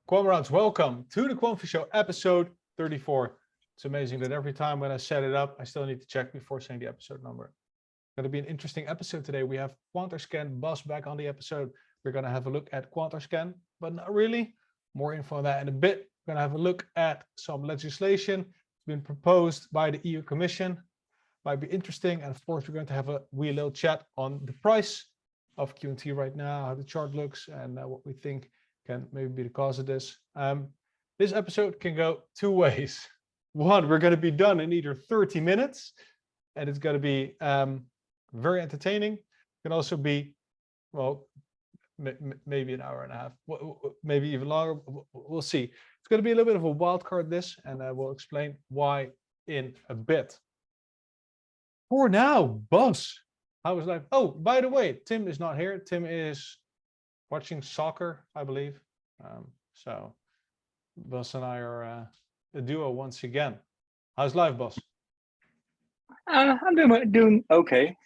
Quamrats, welcome to the Quamfy Show, episode 34. It's amazing that every time when I set it up, I still need to check before saying the episode number. Going to be an interesting episode today. We have Quanterscan boss back on the episode. We're going to have a look at Quanterscan, but not really. More info on that in a bit. We're going to have a look at some legislation. It's been proposed by the EU Commission. Might be interesting. And of course, we're going to have a wee little chat on the price of QNT right now, how the chart looks, and what we think can maybe be the cause of this. This episode can go two ways. One, we're going to be done in either 30 minutes, and it's going to be very entertaining. It can also be, well, maybe an hour and a half, maybe even longer. We'll see. It's going to be a little bit of a wild card, this, and I will explain why in a bit. For now, boss, how was life? Oh, by the way, Tim is not here. Tim is watching soccer, I believe. So boss and I are a duo once again. How's life, boss? I'm doing okay.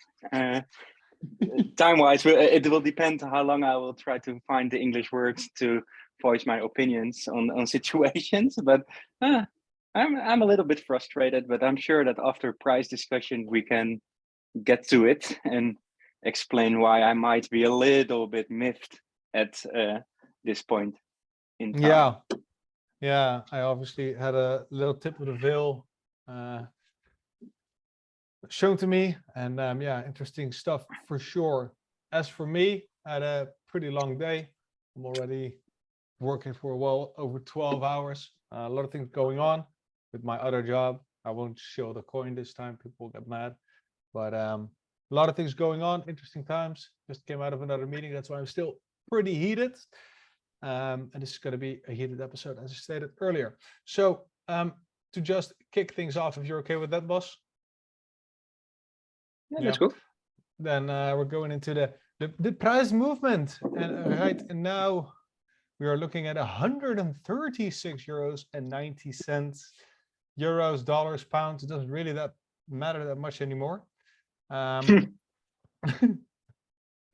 Time-wise, it will depend how long I will try to find the English words to voice my opinions on situations. But I'm a little bit frustrated. But I'm sure that after price discussion we can get to it and explain why I might be a little bit miffed at this point in time. Yeah. I obviously had a little tip of the veil shown to me, and yeah, interesting stuff for sure. As for me, I had a pretty long day. I'm already working for well over 12 hours. A lot of things going on with my other job. I won't show the coin this time, people get mad, but a lot of things going on, interesting times. Just came out of another meeting, that's why I'm still pretty heated. And this is going to be a heated episode, as I stated earlier. So to just kick things off, if you're okay with that, boss. Yeah, that's cool. Then we're going into the price movement, and right now we are looking at 136 euros and 90 cents. Euros, dollars, pounds. It doesn't really matter that much anymore.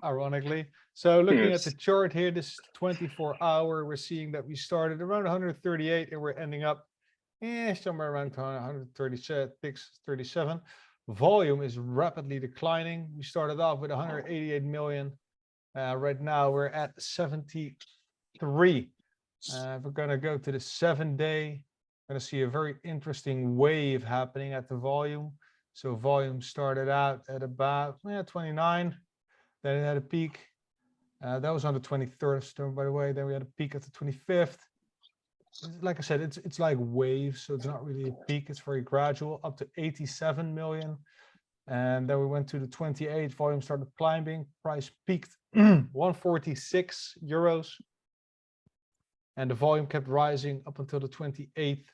Ironically. So looking at the chart here, this is 24-hour. We're seeing that we started around 138 and we're ending up somewhere around 136, 37. Volume is rapidly declining. We started off with 188 million. Right now we're at 73. If we're going to go to the 7-day, we're going to see a very interesting wave happening at the volume. So volume started out at about 29. Then it had a peak. That was on the 23rd of September, by the way. Then we had a peak at the 25th. Like I said, it's like waves, so it's not really a peak. It's very gradual, up to 87 million. And then we went to the 28th. Volume started climbing. Price peaked 146 euros. And the volume kept rising up until the 28th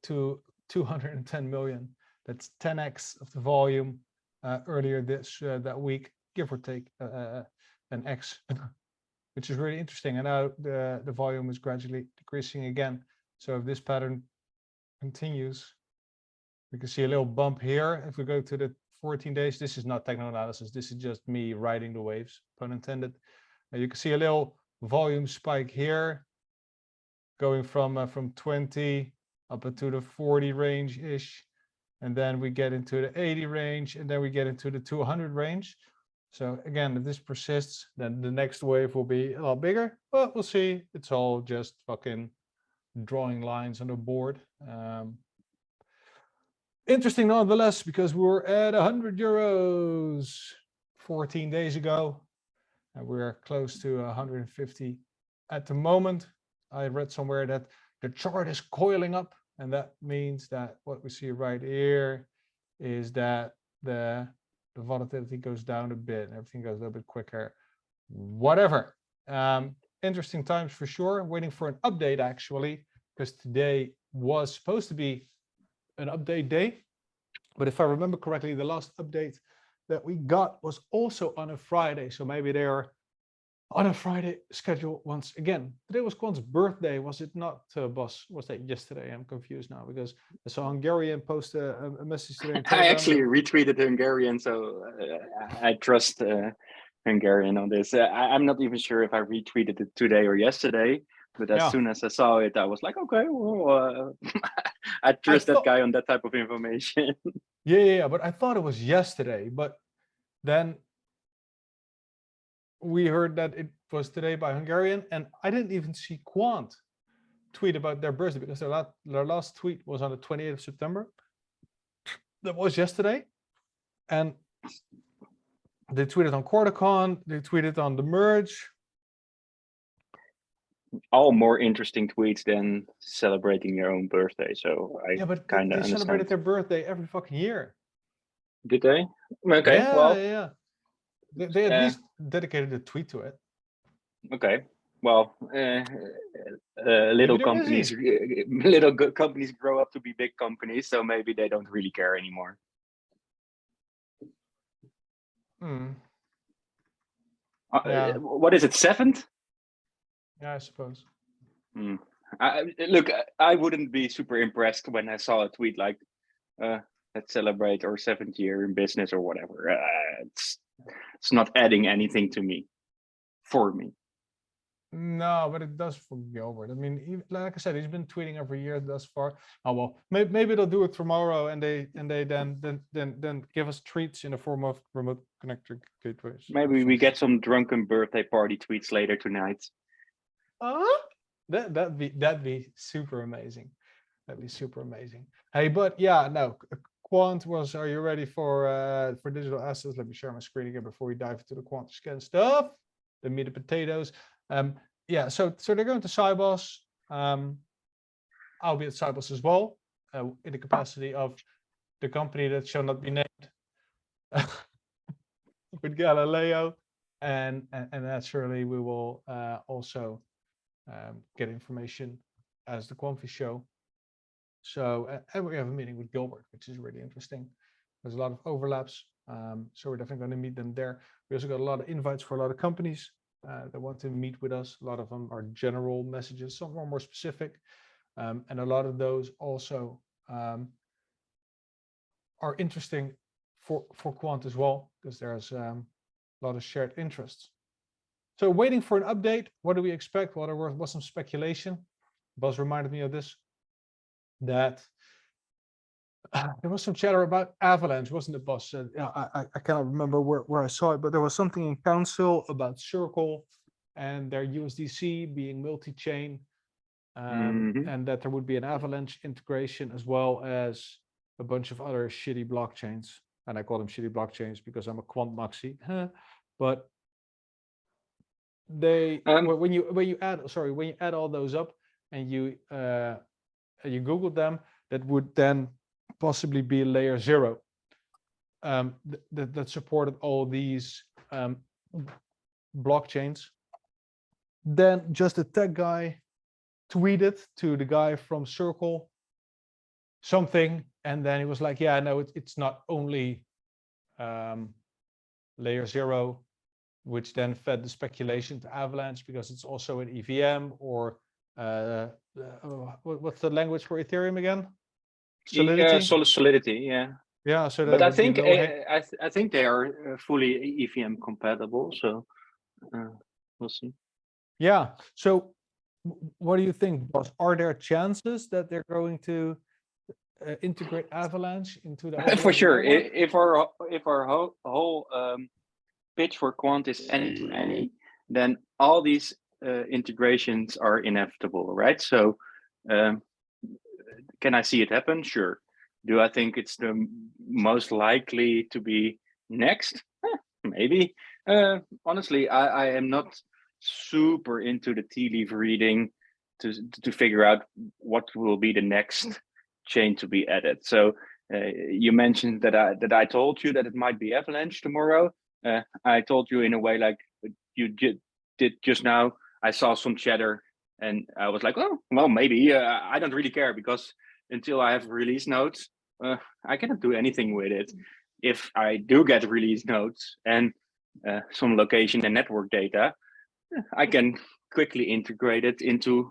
to 210 million. That's 10x of the volume earlier that week, give or take an X, which is really interesting. And now the volume is gradually decreasing again. So if this pattern continues, we can see a little bump here. If we go to the 14 days, this is not techno analysis. This is just me riding the waves, pun intended. You can see a little volume spike here, going from 20 up into the 40 range-ish. And then we get into the 80 range, and then we get into the 200 range. So again, if this persists, then the next wave will be a lot bigger, but we'll see. It's all just fucking drawing lines on the board. Interesting nonetheless, because we were at 100 euros 14 days ago, and we're close to 150 at the moment. I read somewhere that the chart is coiling up, and that means that what we see right here is that the volatility goes down a bit and everything goes a little bit quicker. Whatever. Interesting times for sure. I'm waiting for an update actually, because today was supposed to be an update day. But if I remember correctly, the last update that we got was also on a Friday. So maybe they are on a Friday schedule once again. Today was Quant's birthday, was it not, boss? Was that yesterday? I'm confused now because I saw Hungarian post a message today. I actually retweeted Hungarian, so I trust Hungarian on this. I'm not even sure if I retweeted it today or yesterday, But as soon as I saw it, I was like, okay, well, I trust that guy on that type of information. Yeah. But I thought it was yesterday, but then we heard that it was today by Hungarian, and I didn't even see Quant tweet about their birthday because their last tweet was on the 28th of September. That was yesterday. And they tweeted on Quantersscan, they tweeted on the merge. All more interesting tweets than celebrating your own birthday. So I but kind of they understand. celebrated their birthday every fucking year. Did they? Okay, yeah, well. Yeah. They at least dedicated a tweet to it. Okay, well, little companies grow up to be big companies, so maybe they don't really care anymore. What is it, 7th? Yeah, I suppose. Look, I wouldn't be super impressed when I saw a tweet like, let's celebrate our 7th year in business or whatever. It's not adding anything to me, for me. No, but it does for Gilbert. I mean, like I said, he's been tweeting every year thus far. Oh well, maybe they'll do it tomorrow, and they then give us treats in the form of remote connector gateways. Maybe we get some drunken birthday party tweets later tonight. That'd be super amazing. That'd be super amazing. Hey, but yeah, no. Quant was. Are you ready for digital assets? Let me share my screen again before we dive into the Quanterscan stuff. The meat and potatoes. Yeah, so they're going to Sibos. I'll be at Sibos as well, in the capacity of the company that shall not be named, with Galileo, and naturally we will also get information as the Quamfy show. So and we have a meeting with Gilbert, which is really interesting. There's a lot of overlaps, so we're definitely going to meet them there. We also got a lot of invites for a lot of companies that want to meet with us. A lot of them are general messages, some are more specific, and a lot of those also are interesting for Quant as well, because there's a lot of shared interests. So waiting for an update. What do we expect? Well, there was some speculation. Buzz reminded me of this, that there was some chatter about Avalanche, wasn't it, Buzz? I cannot remember where I saw it, but there was something in council about Circle and their USDC being multi-chain, and that there would be an Avalanche integration as well as a bunch of other shitty blockchains. And I call them shitty blockchains because I'm a quant maxi. But they when you add all those up and you Google them, that would then possibly be layer 0 that supported all these blockchains. Then just a tech guy tweeted to the guy from Circle something, and then he was like, yeah, no, it's not only layer 0, which then fed the speculation to Avalanche, because it's also an EVM or what's the language for Ethereum again? Solidity. Solidity, yeah. Yeah, so but I think I think they are fully EVM compatible, so we'll see. Yeah. So, what do you think, Boss? Are there chances that they're going to integrate Avalanche into the for sure? If our whole pitch for Quant is any, then all these integrations are inevitable, right? So, can I see it happen? Sure. Do I think it's the most likely to be next? Maybe. Honestly, I am not super into the tea leaf reading to figure out what will be the next chain to be added. So you mentioned that I told you that it might be Avalanche tomorrow. I told you in a way like you did just now. I saw some chatter and I was like, oh, well, maybe. I don't really care, because until I have release notes, I cannot do anything with it. If I do get release notes and some location and network data, I can quickly integrate it into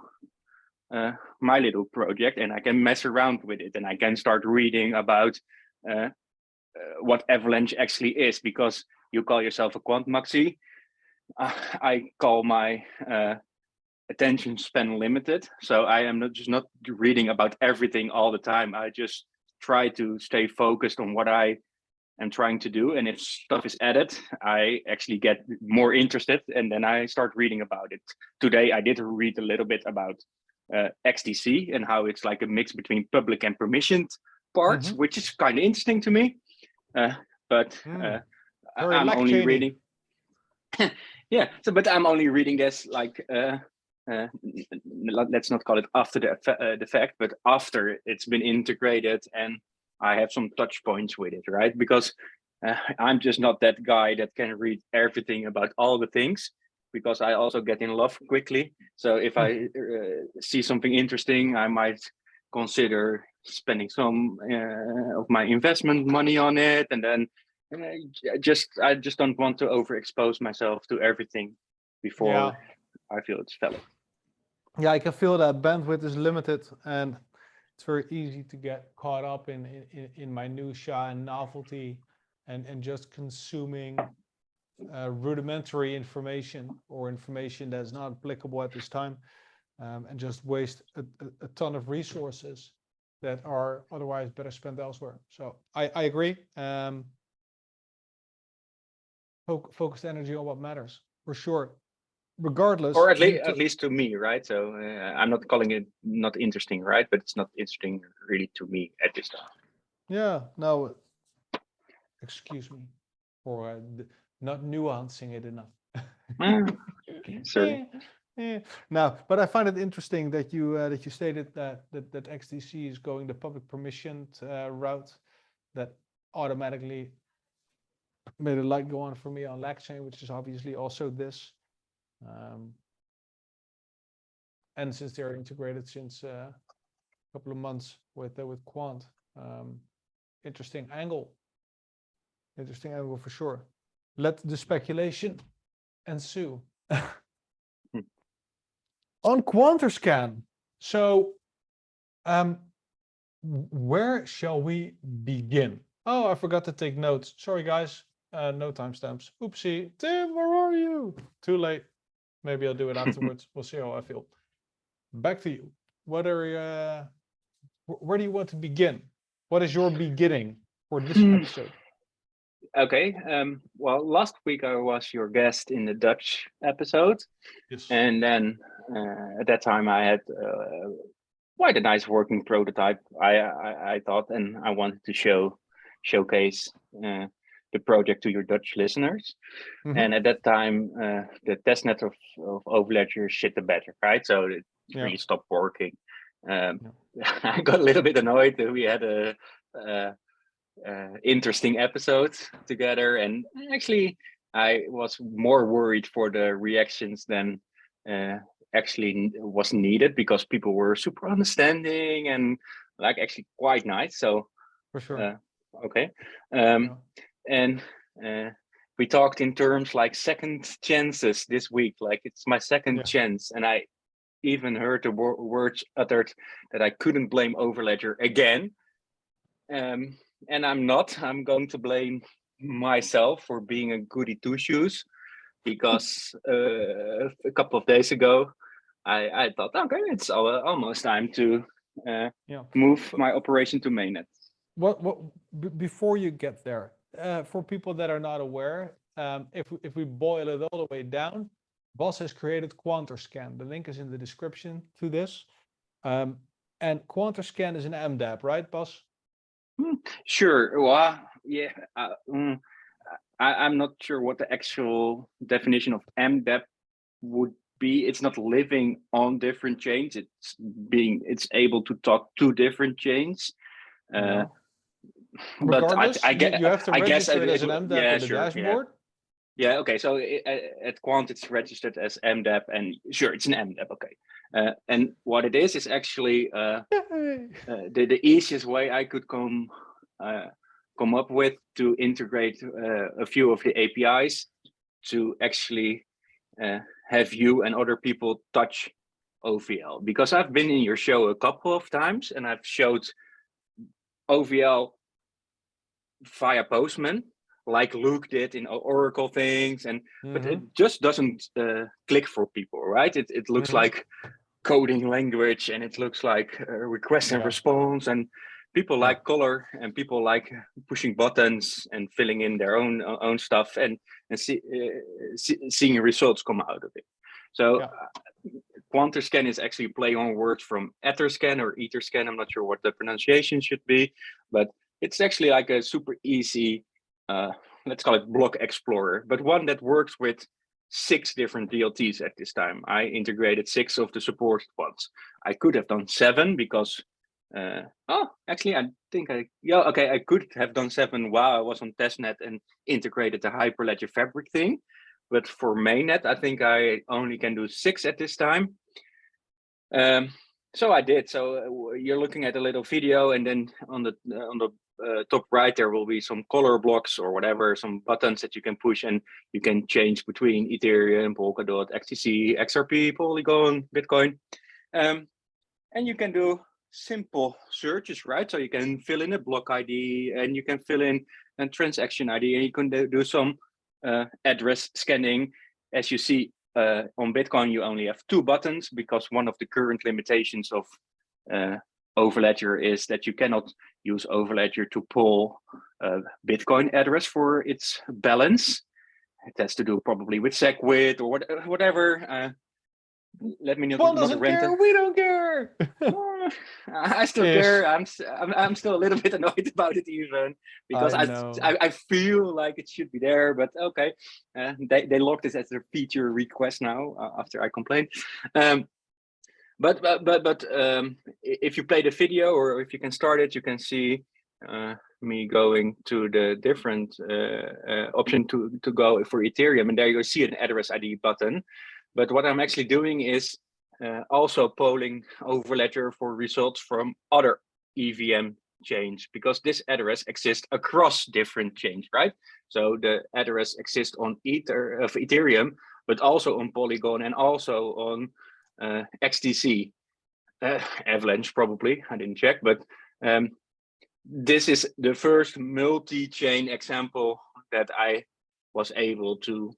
my little project, and I can mess around with it, and I can start reading about what Avalanche actually is, because you call yourself a quant maxi. I call my attention span limited, so I am not reading about everything all the time. I just try to stay focused on what I am trying to do, and if stuff is added, I actually get more interested, and then I start reading about it. Today I did read a little bit about XDC and how it's like a mix between public and permissioned parts, which is kind of interesting to me. But I'm only reading. Yeah, so but I'm only reading this like let's not call it after the fact, but after it's been integrated and I have some touch points with it, right? Because I'm just not that guy that can read everything about all the things, because I also get in love quickly. So if I see something interesting, I might consider spending some of my investment money on it, and then I just don't want to overexpose myself to everything before I feel it's valid. Yeah, I can feel that bandwidth is limited, and it's very easy to get caught up in minutia and novelty, and just consuming rudimentary information or information that's not applicable at this time, and just waste a ton of resources that are otherwise better spent elsewhere. So I agree. Focused energy on what matters, for sure. Regardless, or at least to me, right? So I'm not calling it not interesting, right? But it's not interesting really to me at this time. Yeah, no, excuse me for not nuancing it enough. Sorry. Yeah. No, but I find it interesting that you stated that XDC is going the public permissioned route, that automatically made a light go on for me on LangChain, which is obviously also this. And since they're integrated since a couple of months with Quant, interesting angle for sure. Let the speculation ensue. On Quanterscan, so where shall we begin? Oh, I forgot to take notes. Sorry, guys. No timestamps. Oopsie. Tim, where are you? Too late. Maybe I'll do it afterwards. We'll see how I feel. Back to you. Where do you want to begin? What is your beginning for this episode? Okay. Well, last week I was your guest in the Dutch episode. Yes. And then at that time I had quite a nice working prototype, I thought, and I wanted to showcase the project to your Dutch listeners. And at that time, the testnet of Overledger shit the bed, right? So it really stopped working. I got a little bit annoyed that we had a interesting episode together, and actually I was more worried for the reactions than actually was needed, because people were super understanding and like actually quite nice. So for sure. Okay. And we talked in terms like second chances this week, like it's my second chance. And I even heard the words uttered that I couldn't blame Overledger again. And I'm going to blame myself for being a goody two shoes, because a couple of days ago, I thought, okay, it's almost time to move my operation to MainNet. Before you get there, for people that are not aware, if we boil it all the way down, Bas has created Quanterscan. The link is in the description to this. And Quanterscan is an mDApp, right, Bas? Sure. Well, yeah. I'm not sure what the actual definition of mDApp would be. It's not living on different chains. It's able to talk to different chains. Regardless, but you have to register it as an mDApp in the dashboard. Yeah. Okay. So at Quant, it's registered as mDApp, and sure, it's an mDApp. Okay. And what it is actually the easiest way I could come up with to integrate a few of the APIs to actually have you and other people touch OVL, because I've been in your show a couple of times and I've showed OVL via Postman, like Luke did in Oracle things, but it Mm-hmm. just doesn't click for people, right? It looks Mm-hmm. like coding language, and it looks like request and Yeah. response, and people Yeah. like color, and people like pushing buttons and filling in their own stuff, and seeing results come out of it. So Yeah. Quanterscan is actually a play on words from Etherscan or Etherscan. I'm not sure what the pronunciation should be, but it's actually like a super easy, let's call it block explorer, but one that works with 6 different DLTs at this time. I integrated 6 of the supported ones. I could have done 7 because, actually, I think I could have done 7 while I was on testnet and integrated the Hyperledger Fabric thing. But for mainnet, I think I only can do 6 at this time. So I did. So you're looking at a little video, and then on the top right there will be some color blocks or whatever, some buttons that you can push, and you can change between Ethereum, Polkadot, XTC, XRP, Polygon, Bitcoin, and you can do simple searches, right? So you can fill in a block ID, and you can fill in a transaction ID, and you can do some address scanning. As you see, on Bitcoin, you only have 2 buttons because one of the current limitations of Overledger is that you cannot use Overledger to pull Bitcoin address for its balance. It has to do probably with SegWit or whatever. Let me Quant not doesn't rant. care. We don't care. I still care. I'm still a little bit annoyed about it even, because I know. I feel like it should be there, but okay. They locked this as a feature request now after I complained. But if you play the video, or if you can start it, you can see me going to the different option to go for Ethereum, and there you see an address ID button. But what I'm actually doing is also polling Overledger for results from other EVM chains, because this address exists across different chains, right? So the address exists on Ethereum, but also on Polygon, and also on XTC, Avalanche probably. I didn't check, but this is the first multi-chain example that I was able to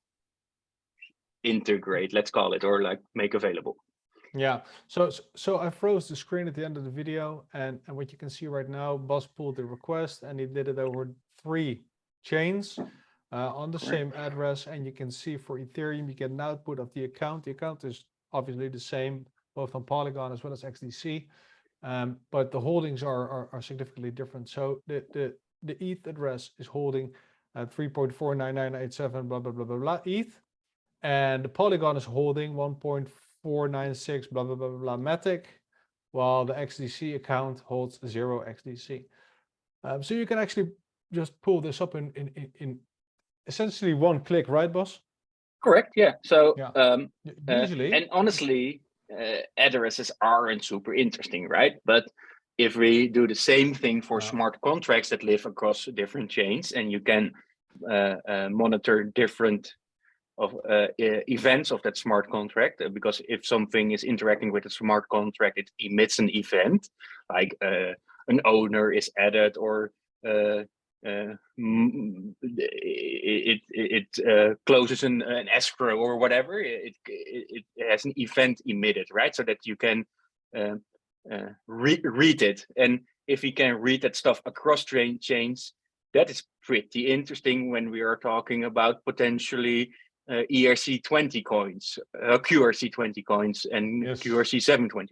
integrate, let's call it, or like make available. Yeah, so I froze the screen at the end of the video, and what you can see right now, Bas pulled the request, and he did it over 3 chains on the same address. And you can see for Ethereum, you get an output of the account. The account is obviously the same, both on Polygon as well as XDC, but the holdings are significantly different. So the ETH address is holding 3.49987 blah blah blah blah blah ETH, and the Polygon is holding 1.496 blah blah blah blah Matic, while the XDC account holds 0 XDC. So you can actually just pull this up in essentially 1 click, right, Bas? Correct. Yeah. So yeah. Usually, and honestly, addresses aren't super interesting, right? But if we do the same thing for smart contracts that live across different chains, and you can monitor different events of that smart contract, because if something is interacting with a smart contract, it emits an event, like an owner is added, or it closes an escrow or whatever. It has an event emitted, right? So that you can read it. And if you can read that stuff across chains, that is pretty interesting when we are talking about potentially ERC20 coins, QRC20 coins, and yes. QRC721.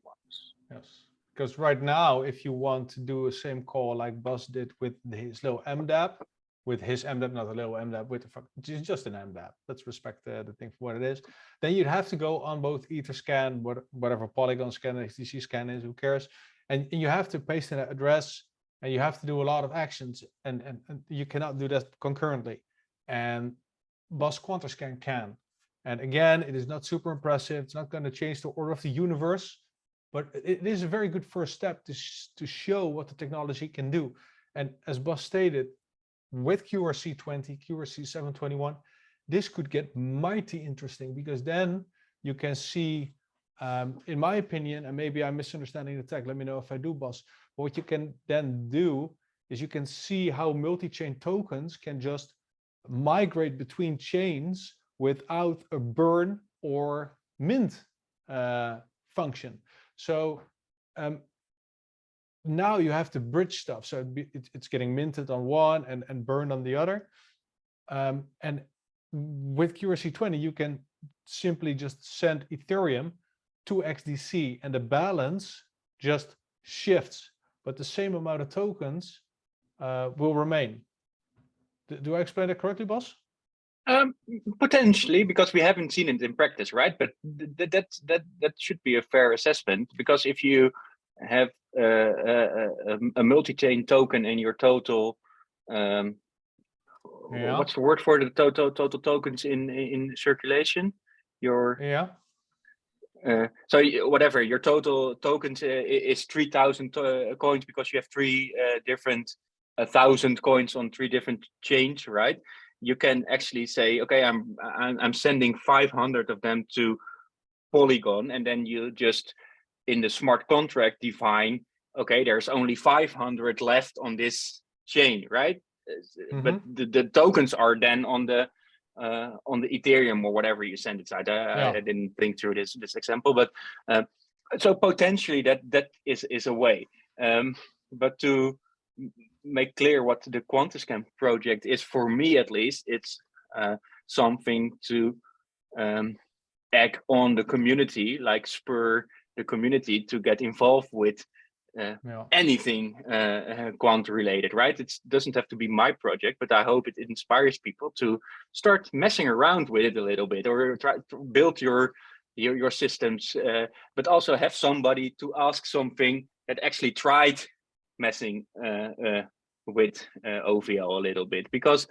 Yes, because right now, if you want to do a same call like Bas did with his little mDApp, with his mDApp, not a little mDApp, with just an mDApp, let's respect the thing for what it is, then you'd have to go on both Etherscan, whatever Polygon scan, XDC scan is, who cares, and you have to paste in an address, and you have to do a lot of actions, and you cannot do that concurrently. And Bas Quanterscan can. And again, it is not super impressive. It's not going to change the order of the universe, but it is a very good first step to show what the technology can do. And as Bas stated, with QRC20, QRC721, this could get mighty interesting, because then you can see, in my opinion, and maybe I'm misunderstanding the tech, let me know if I do, Bas, but what you can then do is you can see how multi-chain tokens can just migrate between chains without a burn or mint function. So now you have to bridge stuff. So it's getting minted on one and burned on the other. And with QRC20, you can simply just send Ethereum to XDC and the balance just shifts, but the same amount of tokens will remain. Do I explain that correctly, boss? Potentially, because we haven't seen it in practice, right? But that should be a fair assessment, because if you have a multi-chain token in your total, what's the word for the total tokens in circulation? Your so whatever your total tokens is 3,000 coins, because you have three different 1,000 coins on three different chains, right? You can actually say, okay, I'm sending 500 of them to Polygon, and then you just in the smart contract define, okay, there's only 500 left on this chain, right? But the tokens are then on the Ethereum or whatever you send inside. I didn't think through this example, but so potentially that is a way. But to make clear what the Quanterscan project is, for me at least, it's something to egg on the community, like spur the community to get involved with anything quant related, right? It doesn't have to be my project, but I hope it inspires people to start messing around with it a little bit, or try to build your systems, but also have somebody to ask something that actually tried messing with OVL a little bit. Because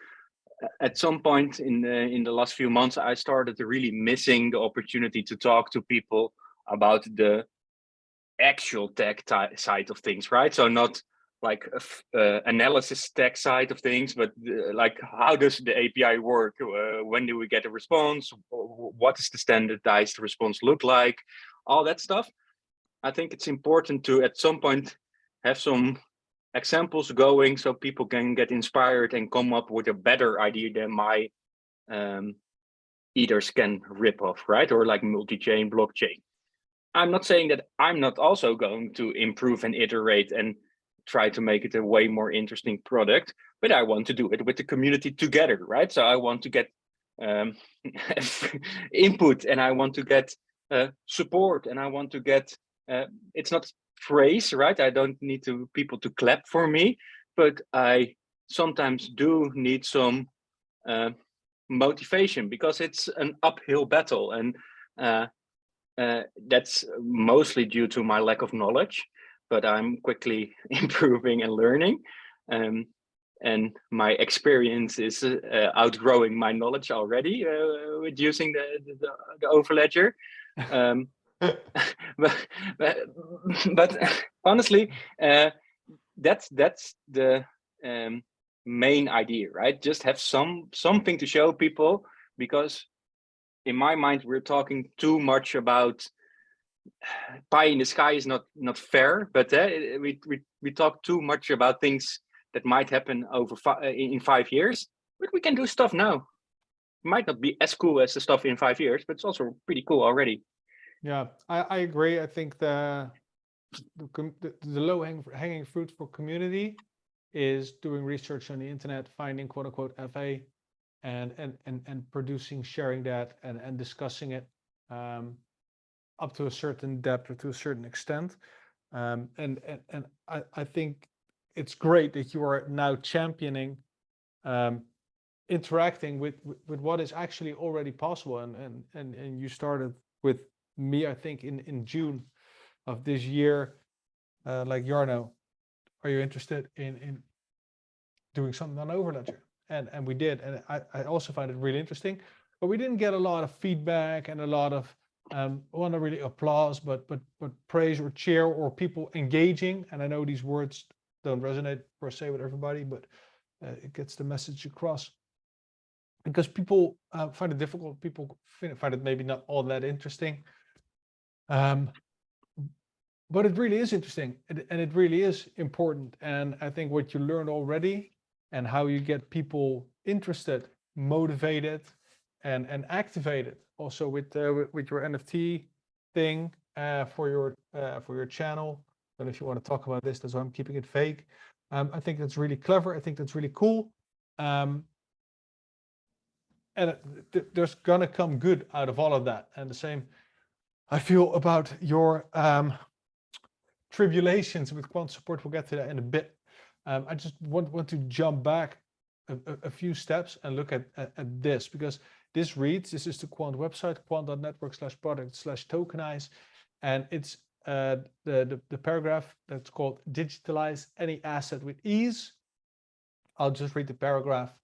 at some point in the last few months, I started really missing the opportunity to talk to people about the actual tech side of things, right? So not like analysis tech side of things, but like, how does the API work? When do we get a response? What does the standardized response look like? All that stuff. I think it's important to, at some point, have some examples going so people can get inspired and come up with a better idea than my Etherscan ripoff, right? Or like multi-chain blockchain. I'm not saying that I'm not also going to improve and iterate and try to make it a way more interesting product, but I want to do it with the community together, right? So I want to get input, and I want to get support, and I want to get, it's not praise, right? I don't need people to clap for me, but I sometimes do need some motivation, because it's an uphill battle, and that's mostly due to my lack of knowledge, but I'm quickly improving and learning, and my experience is outgrowing my knowledge already with using the Overledger. but honestly, that's the main idea, right? Just have something to show people, because in my mind, we're talking too much about pie in the sky is not fair, but we talk too much about things that might happen over in 5 years. But we can do stuff now. It might not be as cool as the stuff in 5 years, but it's also pretty cool already. Yeah, I agree. I think the low hanging fruit for community is doing research on the internet, finding quote unquote FA, and producing, sharing that, and discussing it up to a certain depth or to a certain extent. And I think it's great that you are now championing interacting with what is actually already possible, and you started with me, I think in June of this year, like, Jarno, are you interested in doing something on Overledger? And we did, and I also find it really interesting, but we didn't get a lot of feedback and a lot of not really applause, but praise or cheer or people engaging. And I know these words don't resonate per se with everybody, but it gets the message across, because people find it difficult. People find it maybe not all that interesting, but it really is interesting, and it really is important. And I think what you learned already and how you get people interested motivate it and activate it. Also with your NFT thing for your channel. And if you want to talk about this, that's why I'm keeping it vague. I think that's really clever. I think that's really cool. And there's gonna come good out of all of that. And the same I feel about your tribulations with quant support. We'll get to that in a bit. I just want to jump back a few steps and look at this, because this reads, this is the Quant website, quant.network/product/tokenize, and it's the paragraph that's called digitalize any asset with ease. I'll just read the paragraph.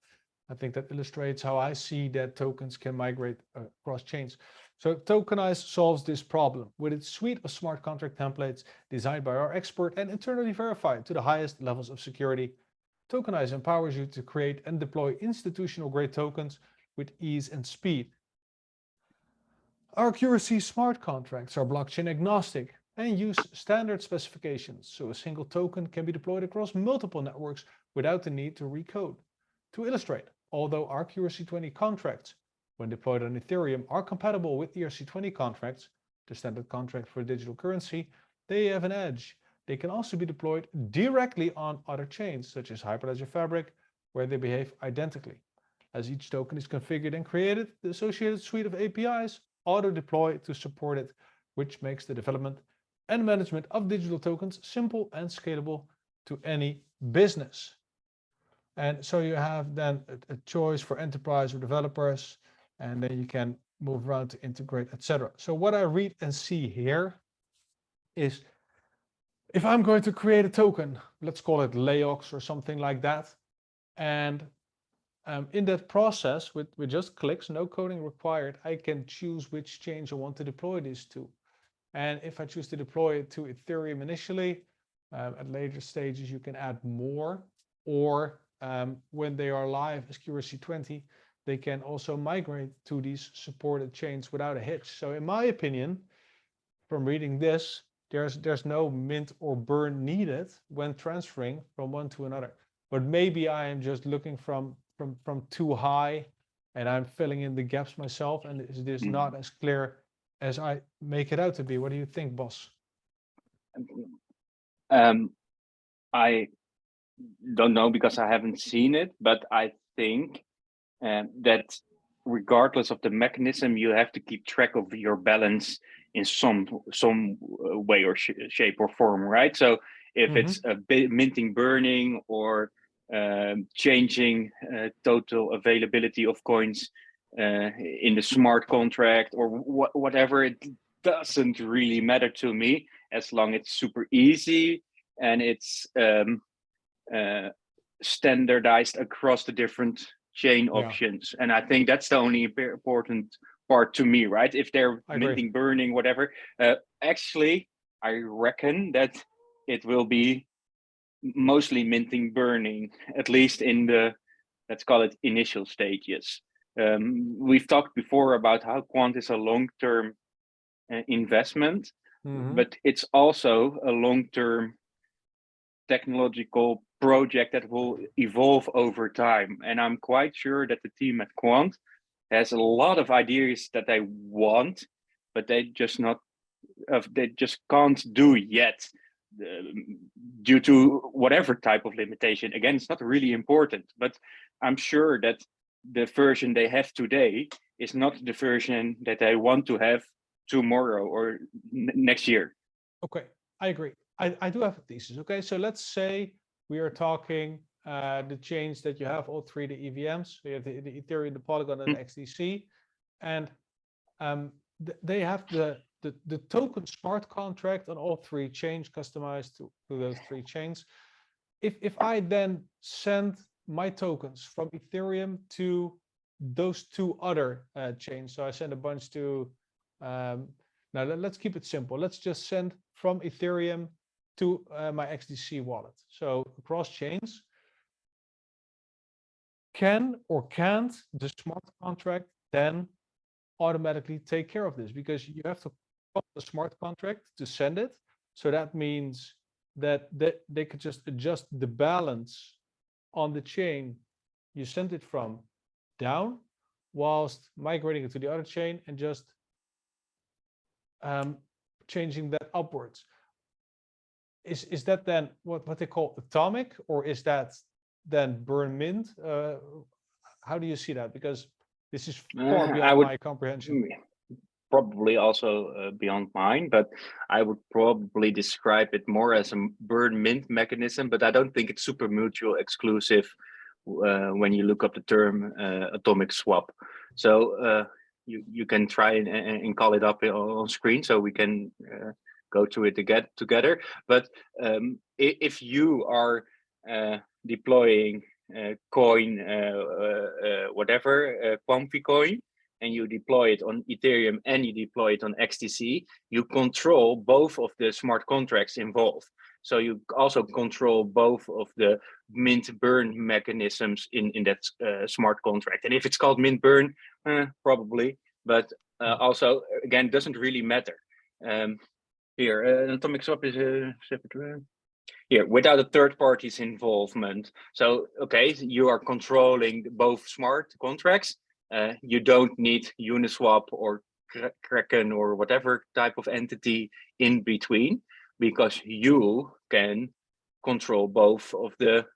I think that illustrates how I see that tokens can migrate across chains. So Tokenize solves this problem with its suite of smart contract templates designed by our expert and internally verified to the highest levels of security. Tokenize empowers you to create and deploy institutional grade tokens with ease and speed. Our QRC smart contracts are blockchain agnostic and use standard specifications, so a single token can be deployed across multiple networks without the need to recode. To illustrate, although our ERC20 contracts, when deployed on Ethereum, are compatible with ERC20 contracts, the standard contract for digital currency, they have an edge. They can also be deployed directly on other chains, such as Hyperledger Fabric, where they behave identically. As each token is configured and created, the associated suite of APIs auto-deploy to support it, which makes the development and management of digital tokens simple and scalable to any business. And so you have then a choice for enterprise or developers, and then you can move around to integrate, etc. So what I read and see here is, if I'm going to create a token, let's call it Layox or something like that, and in that process, with just clicks, no coding required, I can choose which chains I want to deploy this to. And if I choose to deploy it to Ethereum initially, at later stages you can add more, or when they are live as QRC20, they can also migrate to these supported chains without a hitch. So in my opinion, from reading this, there's no mint or burn needed when transferring from one to another. But maybe I am just looking from too high, and I'm filling in the gaps myself, and is this not as clear as I make it out to be? What do you think, boss? I don't know, because I haven't seen it, but I think that regardless of the mechanism, you have to keep track of your balance in some way or shape or form, right? So if it's a bit minting, burning, or changing total availability of coins in the smart contract, or whatever, it doesn't really matter to me, as long as it's super easy and it's standardized across the different chain options. And I think that's the only important part to me, right? If they're minting, burning, whatever, actually I reckon that it will be mostly minting, burning, at least in the, let's call it, initial stages. We've talked before about how Quant is a long-term investment, but it's also a long-term technological project that will evolve over time. And I'm quite sure that the team at Quant has a lot of ideas that they want, but they just can't do yet due to whatever type of limitation. Again, it's not really important, but I'm sure that the version they have today is not the version that they want to have tomorrow or next year. Okay, I agree. I do have a thesis. Okay, so let's say we are talking the chains that you have, all three, the EVMs. So you have the Ethereum, the Polygon, and the XDC, and they have the token smart contract on all three chains, customized to those three chains. If I then send my tokens from Ethereum to those two other chains, so I send a bunch to, now let's keep it simple. Let's just send from Ethereum to my XDC wallet. So across chains, can or can't the smart contract then automatically take care of this? Because you have to call the smart contract to send it. So that means that they could just adjust the balance on the chain you sent it from down, whilst migrating it to the other chain and just changing that upwards. Is that then what they call atomic, or is that then burn mint? How do you see that? Because this is far I beyond would my comprehension. probably also beyond mine, but I would probably describe it more as a burn mint mechanism, but I don't think it's super mutual exclusive when you look up the term atomic swap. So you can try and call it up on screen so we can go through it together. But if you are deploying coin, whatever, Quamfy coin, and you deploy it on Ethereum and you deploy it on XTC, you control both of the smart contracts involved. So you also control both of the mint burn mechanisms in that smart contract. And if it's called mint burn, probably, but also, again, doesn't really matter. Here, an atomic swap is a separate here without a third party's involvement. So, okay, you are controlling both smart contracts. You don't need Uniswap or Kraken or whatever type of entity in between, because you can control both of the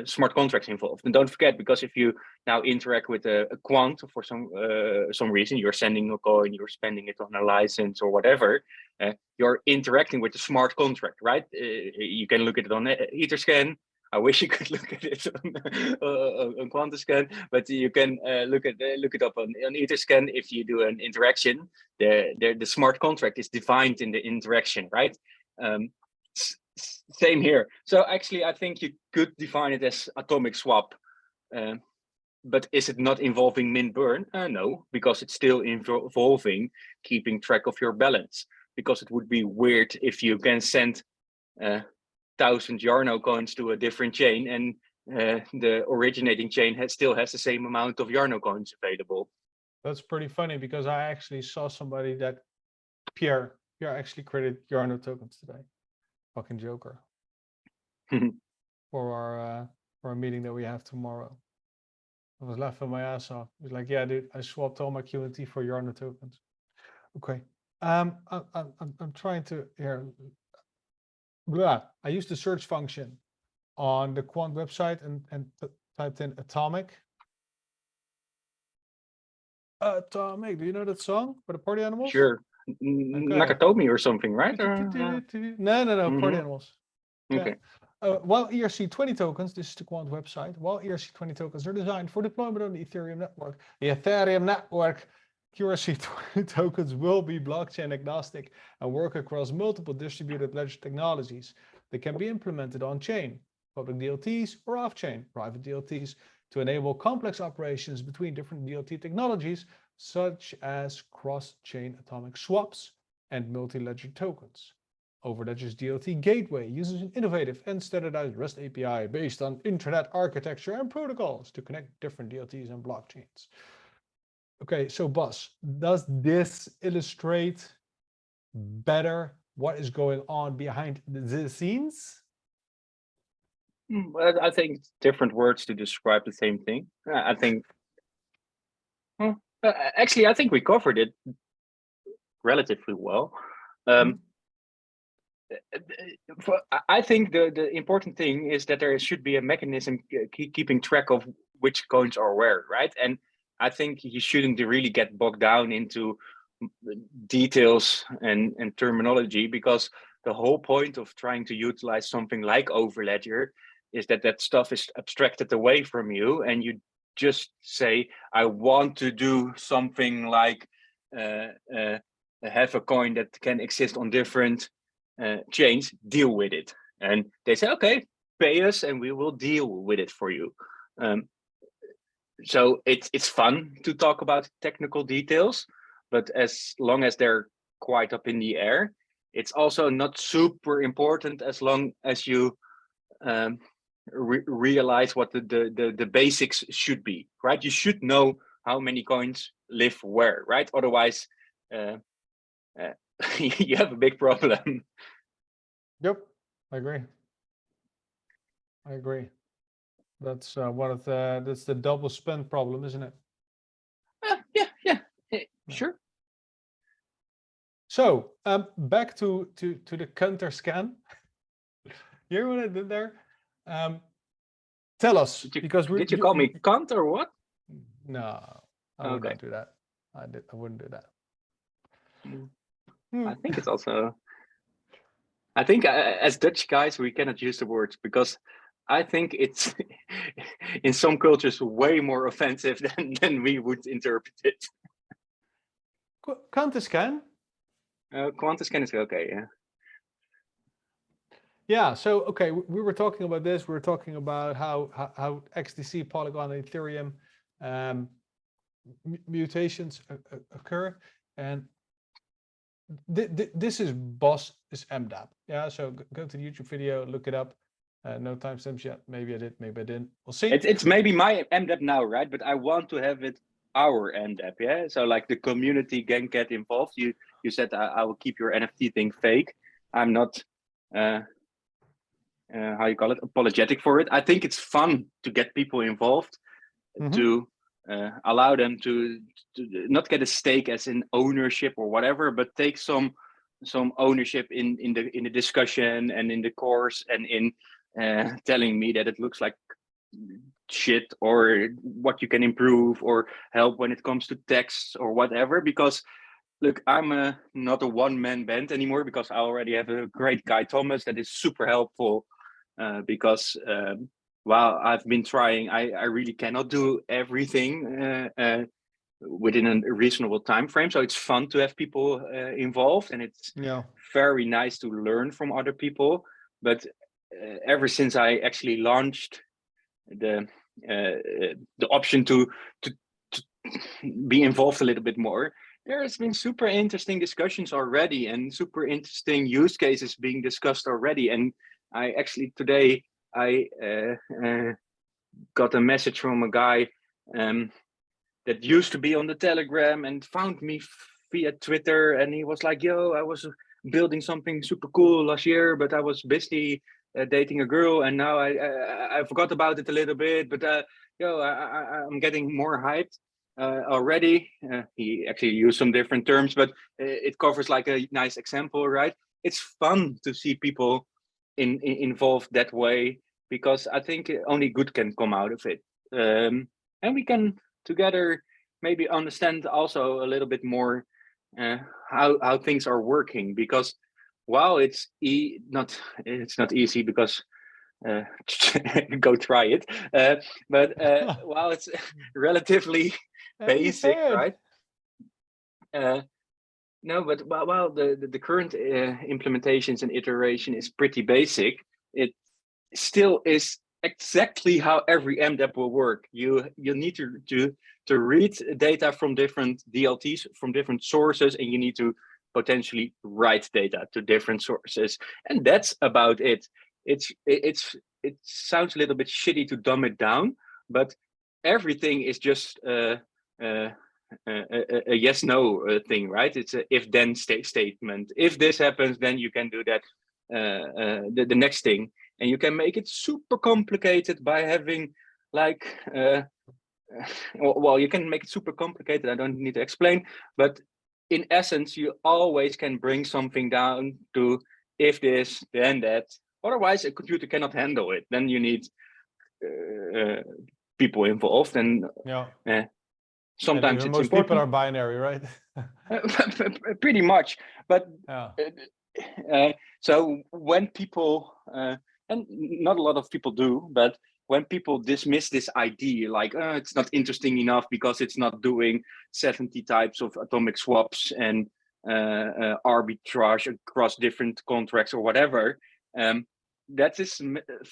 smart contracts involved. And don't forget, because if you now interact with a quant for some reason, you're sending a coin, you're spending it on a license or whatever, you're interacting with the smart contract, right? You can look at it on Etherscan. I wish you could look at it on Quanterscan, but you can look it up on Etherscan. If you do an interaction, the smart contract is defined in the interaction, right? Same here. So actually, I think you could define it as atomic swap, but is it not involving mint burn? No, because it's still involving keeping track of your balance. Because it would be weird if you can send 1,000 Jarno coins to a different chain and the originating chain still has the same amount of Jarno coins available. That's pretty funny, because I actually saw somebody that Pierre actually created Jarno tokens today. Fucking joker. for our meeting that we have tomorrow. I was laughing my ass off. He was like, yeah, dude, I swapped all my QNT for Jarno tokens. Okay. I'm trying to here. Blah. I used the search function on the Quant website and typed in atomic. Atomic. Do you know that song for the Party Animals? Sure. Okay. Nakatomi or something, right? No. Party Animals. Okay. While ERC20 tokens, this is the Quant website, while ERC20 tokens are designed for deployment on the Ethereum network, QRC20 tokens will be blockchain agnostic and work across multiple distributed ledger technologies. They can be implemented on-chain, public DLTs, or off-chain, private DLTs, to enable complex operations between different DLT technologies, such as cross-chain atomic swaps and multi-ledger tokens. Overledger's DLT gateway uses an innovative and standardized REST API based on internet architecture and protocols to connect different DLTs and blockchains. Okay, so Bas, does this illustrate better what is going on behind the scenes? Well, I think different words to describe the same thing. I think, actually, I think we covered it relatively well. I think the important thing is that there should be a mechanism keeping track of which coins are where, right? And I think you shouldn't really get bogged down into details and terminology, because the whole point of trying to utilize something like Overledger is that stuff is abstracted away from you, and you just say, I want to do something like have a coin that can exist on different chains, deal with it. And they say, okay, pay us and we will deal with it for you. So it's fun to talk about technical details, but as long as they're quite up in the air, it's also not super important as long as you realize what the basics should be, right? You should know how many coins live where, right? Otherwise, you have a big problem. Yep, I agree. That's that's the double spend problem, isn't it? Yeah, sure. So back to the Quanterscan. You hear what I did there? Tell us, because did you call me cunt or what? No, I would not do that. I wouldn't do that. I think it's also. I think as Dutch guys we cannot use the words because I think it's in some cultures way more offensive than we would interpret it. Quanterscan? Quanterscan is okay, yeah. Yeah, so okay, we were talking about this. We were talking about how XDC, Polygon, and Ethereum mutations occur, and this is boss is mDApp. Yeah, so go to the YouTube video, look it up. No timestamps yet. Maybe I did, maybe I didn't. We'll see. It's maybe my mDApp now, right? But I want to have it our mDApp, yeah. So like the community can get involved. You said I will keep your NFT thing fake. I'm not. How you call it, apologetic for it. I think it's fun to get people involved, to allow them to not get a stake as in ownership or whatever, but take some ownership in the discussion and in the course and in telling me that it looks like shit or what you can improve or help when it comes to text or whatever. Because look, I'm not a one-man band anymore because I already have a great guy, Thomas, that is super helpful. Because while I've been trying, I really cannot do everything within a reasonable time frame. So it's fun to have people involved, and it's very nice to learn from other people. But ever since I actually launched the option to be involved a little bit more, there has been super interesting discussions already and super interesting use cases being discussed already. And I actually today I got a message from a guy that used to be on the Telegram and found me via Twitter, and he was like, "Yo, I was building something super cool last year, but I was busy dating a girl, and now I forgot about it a little bit. But yo, I'm getting more hyped already." He actually used some different terms, but it covers like a nice example, right? It's fun to see people involved that way, because I think only good can come out of it, and we can together maybe understand also a little bit more how things are working. Because while it's not easy, because go try it, but while it's relatively basic, right? No, but while the current implementations and iteration is pretty basic, it still is exactly how every mDApp will work. You need to read data from different DLTs, from different sources, and you need to potentially write data to different sources, and that's about it. It sounds a little bit shitty to dumb it down, but everything is just a yes/no thing, right? It's a if-then statement. If this happens, then you can do that, the next thing, and you can make it super complicated by having like, well, you can make it super complicated. I don't need to explain, but in essence, you always can bring something down to if this, then that. Otherwise, a computer cannot handle it. Then you need people involved, and sometimes and most people are binary, right? Pretty much. But so when people, and not a lot of people do, but when people dismiss this idea, like it's not interesting enough because it's not doing 70 types of atomic swaps and arbitrage across different contracts or whatever, that is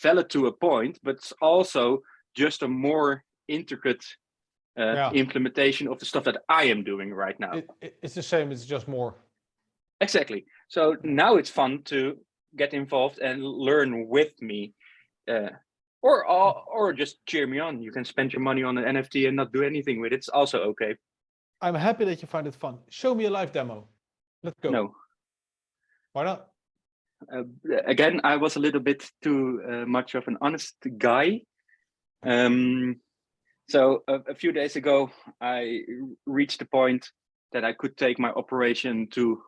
valid to a point, but it's also just a more intricate implementation of the stuff that I am doing right now. It's the same, it's just more. Exactly. So now it's fun to get involved and learn with me, or just cheer me on. You can spend your money on an NFT and not do anything with it. It's also okay. I'm happy that you find it fun. Show me a live demo. Let's go. No. Why not? Again, I was a little bit too much of an honest guy. So a few days ago, I reached the point that I could take my operation to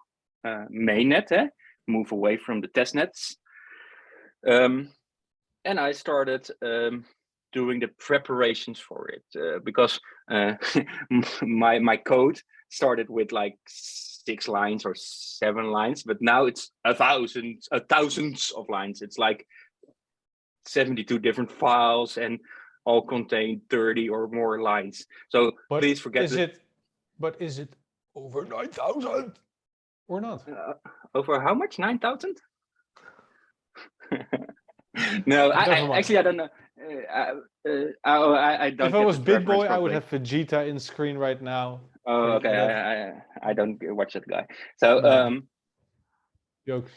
MainNet, move away from the test nets. And I started doing the preparations for it because my code started with like 6 lines or 7 lines, but now it's thousands of lines. It's like 72 different files and all contain 30 or more lines. So But please forget is it over 9,000 or not? Over how much? 9,000? No, actually I don't know. I don't. If I was Big Boy, I would properly. have Vegeta in screen right now. Oh, okay. I don't watch that guy. So No. Jokes.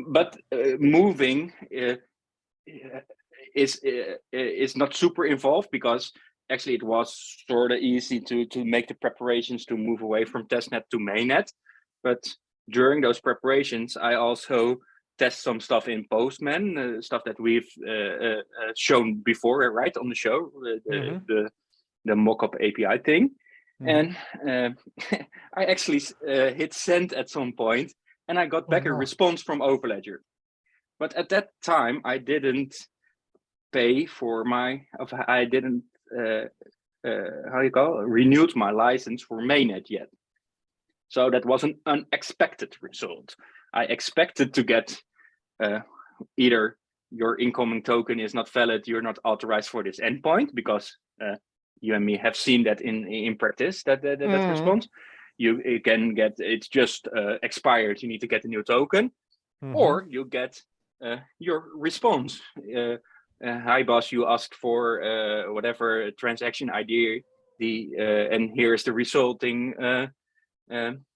But moving is not super involved, because actually it was sort of easy to make the preparations to move away from testnet to mainnet. But during those preparations, I also test some stuff in Postman, stuff that we've shown before, right, on the show, the mockup API thing. And I actually hit send at some point, and I got back a response from Overledger. But at that time, I didn't pay for I didn't, renewed my license for mainnet yet. So that was an unexpected result. I expected to get either your incoming token is not valid, you're not authorized for this endpoint, because you and me have seen that in practice, that response. You can get, it's just expired, you need to get a new token, or you get your response. Hi boss, you asked for whatever transaction ID, and here's the resulting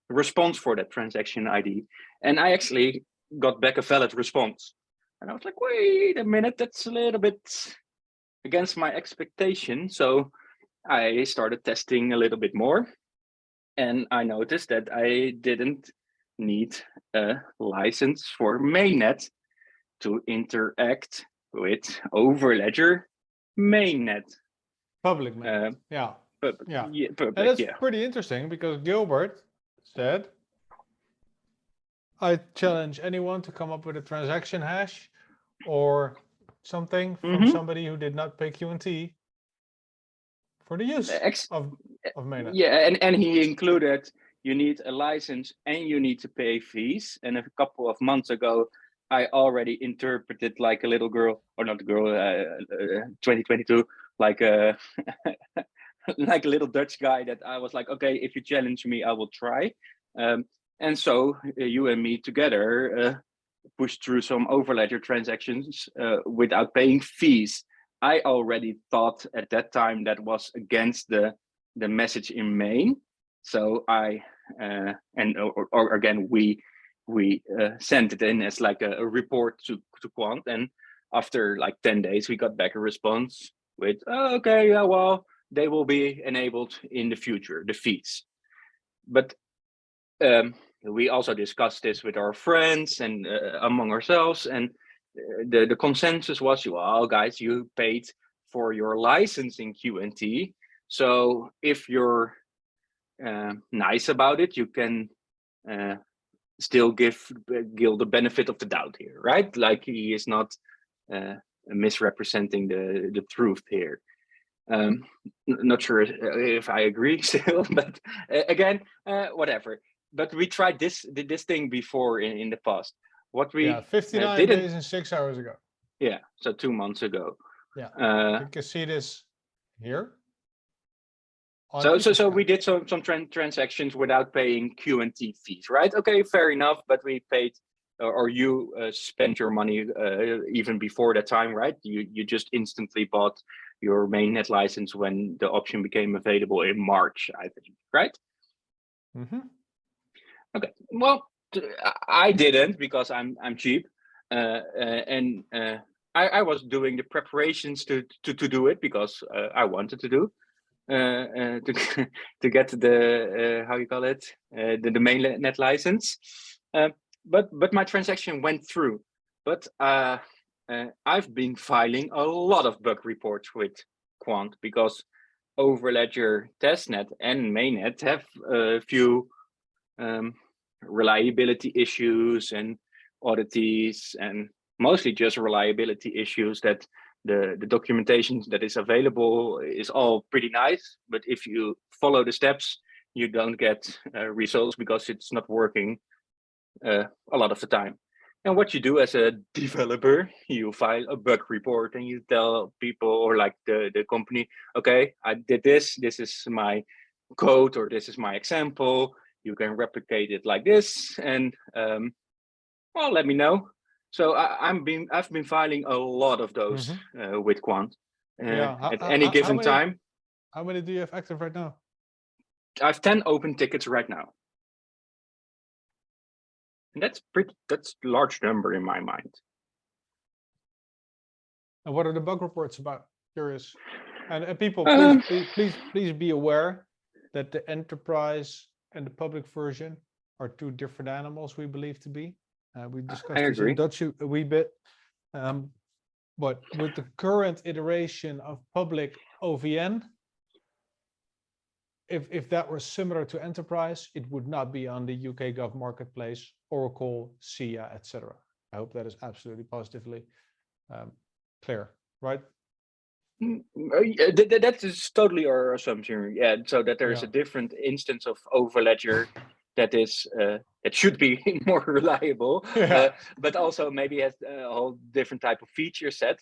response for that transaction ID. And I actually got back a valid response. And I was like, wait a minute, that's a little bit against my expectation. So I started testing a little bit more, and I noticed that I didn't need a license for mainnet to interact with Overledger mainnet. Public mainnet. And that's pretty interesting, because Gilbert said, I challenge anyone to come up with a transaction hash or something from somebody who did not pay QNT for the use of mainnet. Yeah, and he included, you need a license and you need to pay fees. And a couple of months ago, I already interpreted like a little girl, or not a girl, 2022, like a like a little Dutch guy, that I was like, okay, if you challenge me, I will try. And so you and me together pushed through some Overledger transactions without paying fees. I already thought at that time that was against the message in main. So I or again we sent it in as like a report to Quant, and after like 10 days we got back a response with, oh, okay, yeah, well, they will be enabled in the future, the fees. But we also discussed this with our friends and among ourselves, and the consensus was, well, guys, you paid for your license in QNT, so if you're nice about it, you can still give Gil the benefit of the doubt here, right? Like, he is not misrepresenting the truth here. Not sure if I agree still, but again, whatever. But we tried this thing before in the past. What we 59 days and 6 hours ago. Yeah, so 2 months ago. Yeah, you can see this here. So we did some transactions without paying QNT fees, right? Okay, fair enough. But we paid, or you spent your money even before that time, right? You just instantly bought your mainnet license when the option became available in March, I think, right? Okay, well, I didn't, because I'm cheap, and I was doing the preparations to do it, because I wanted to do to get the how you call it, the mainnet license. But my transaction went through, but I've been filing a lot of bug reports with Quant because Overledger, testnet, and MainNet have a few reliability issues and oddities, and mostly just reliability issues that the documentation that is available is all pretty nice, but if you follow the steps, you don't get results because it's not working a lot of the time. And what you do as a developer, you file a bug report and you tell people, or like the company, okay, I did this, this is my code, or this is my example, you can replicate it like this, and well, let me know. So I've been filing a lot of those with Quant at any given time. How many do you have active right now? I have 10 open tickets right now. And that's a large number in my mind. And what are the bug reports about? Curious. And people, please be aware that the enterprise and the public version are two different animals, we believe to be. We discussed this in Dutch a wee bit. But with the current iteration of public OVN, if that were similar to enterprise, it would not be on the UK Gov marketplace, Oracle, SIA, etc. I hope that is absolutely positively clear, right? That is totally our assumption. Yeah, so that there is a different instance of Overledger that is it should be more reliable, but also maybe has a whole different type of feature set.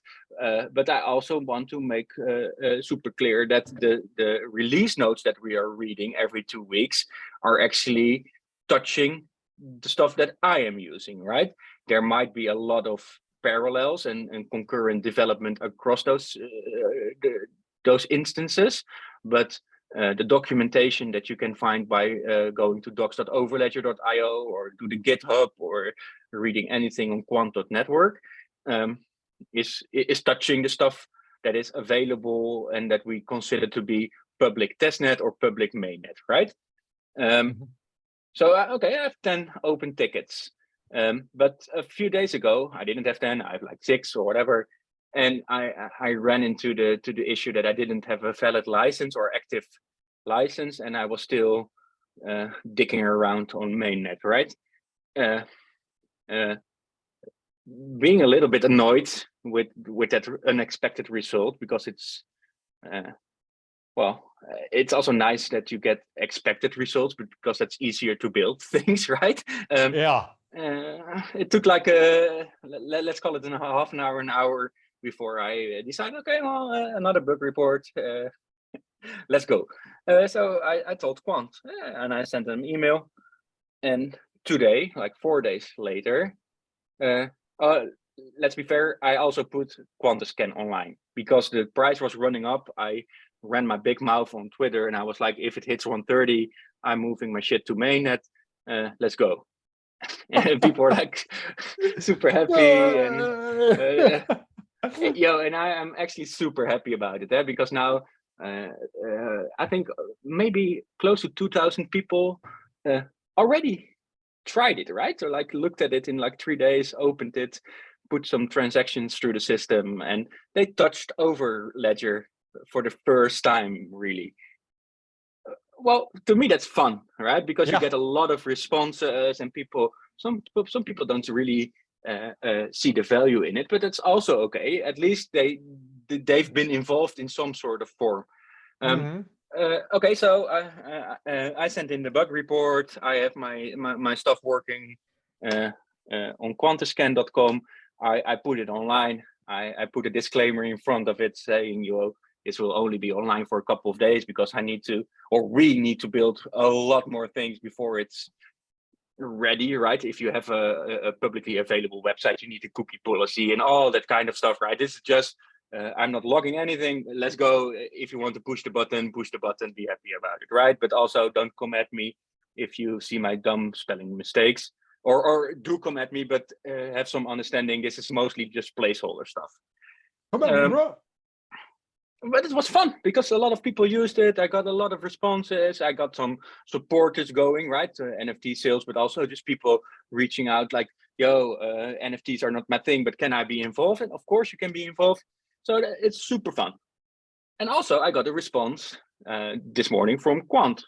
But I also want to make super clear that the release notes that we are reading every 2 weeks are actually touching the stuff that I am using, right? There might be a lot of parallels and concurrent development across those instances, but the documentation that you can find by going to docs.overledger.io or to the GitHub or reading anything on Quant Network is touching the stuff that is available and that we consider to be public testnet or public mainnet, right? So okay, I have 10 open tickets, but a few days ago I didn't have 10. I have like 6 or whatever. And I ran into the issue that I didn't have a valid license or active license, and I was still digging around on MainNet, right? Being a little bit annoyed with that unexpected result, because it's well, it's also nice that you get expected results, but because that's easier to build things, right? It took like let's call it half an hour before I decided, okay, well, another bug report, let's go. So I told Quant, and I sent them an email, and today, like 4 days later, let's be fair, I also put Quanterscan online because the price was running up. I ran my big mouth on Twitter and I was like, if it hits 130, I'm moving my shit to mainnet. Let's go. And people are like super happy, and and I am actually super happy about it, because now I think maybe close to 2,000 people already tried it, right? Or like looked at it in like 3 days, opened it, put some transactions through the system, and they touched Overledger for the first time, really. Well, to me that's fun, right? Because you get a lot of responses, and some people don't really see the value in it, but it's also okay. At least they've been involved in some sort of form. Okay, so I sent in the bug report. I have my stuff working on Quanterscan.com. I put it online. I put a disclaimer in front of it saying, this will only be online for a couple of days because we need to build a lot more things before it's ready, right? If you have a publicly available website, you need a cookie policy and all that kind of stuff, right? This is just, I'm not logging anything. Let's go. If you want to push the button, be happy about it, right? But also don't come at me if you see my dumb spelling mistakes, or do come at me, but have some understanding. This is mostly just placeholder stuff. Come on, bro. But it was fun because a lot of people used it. I got a lot of responses. I got some supporters going, right? NFT sales, but also just people reaching out like, yo, NFTs are not my thing, but can I be involved? And of course you can be involved. So it's super fun. And also I got a response this morning from Quant.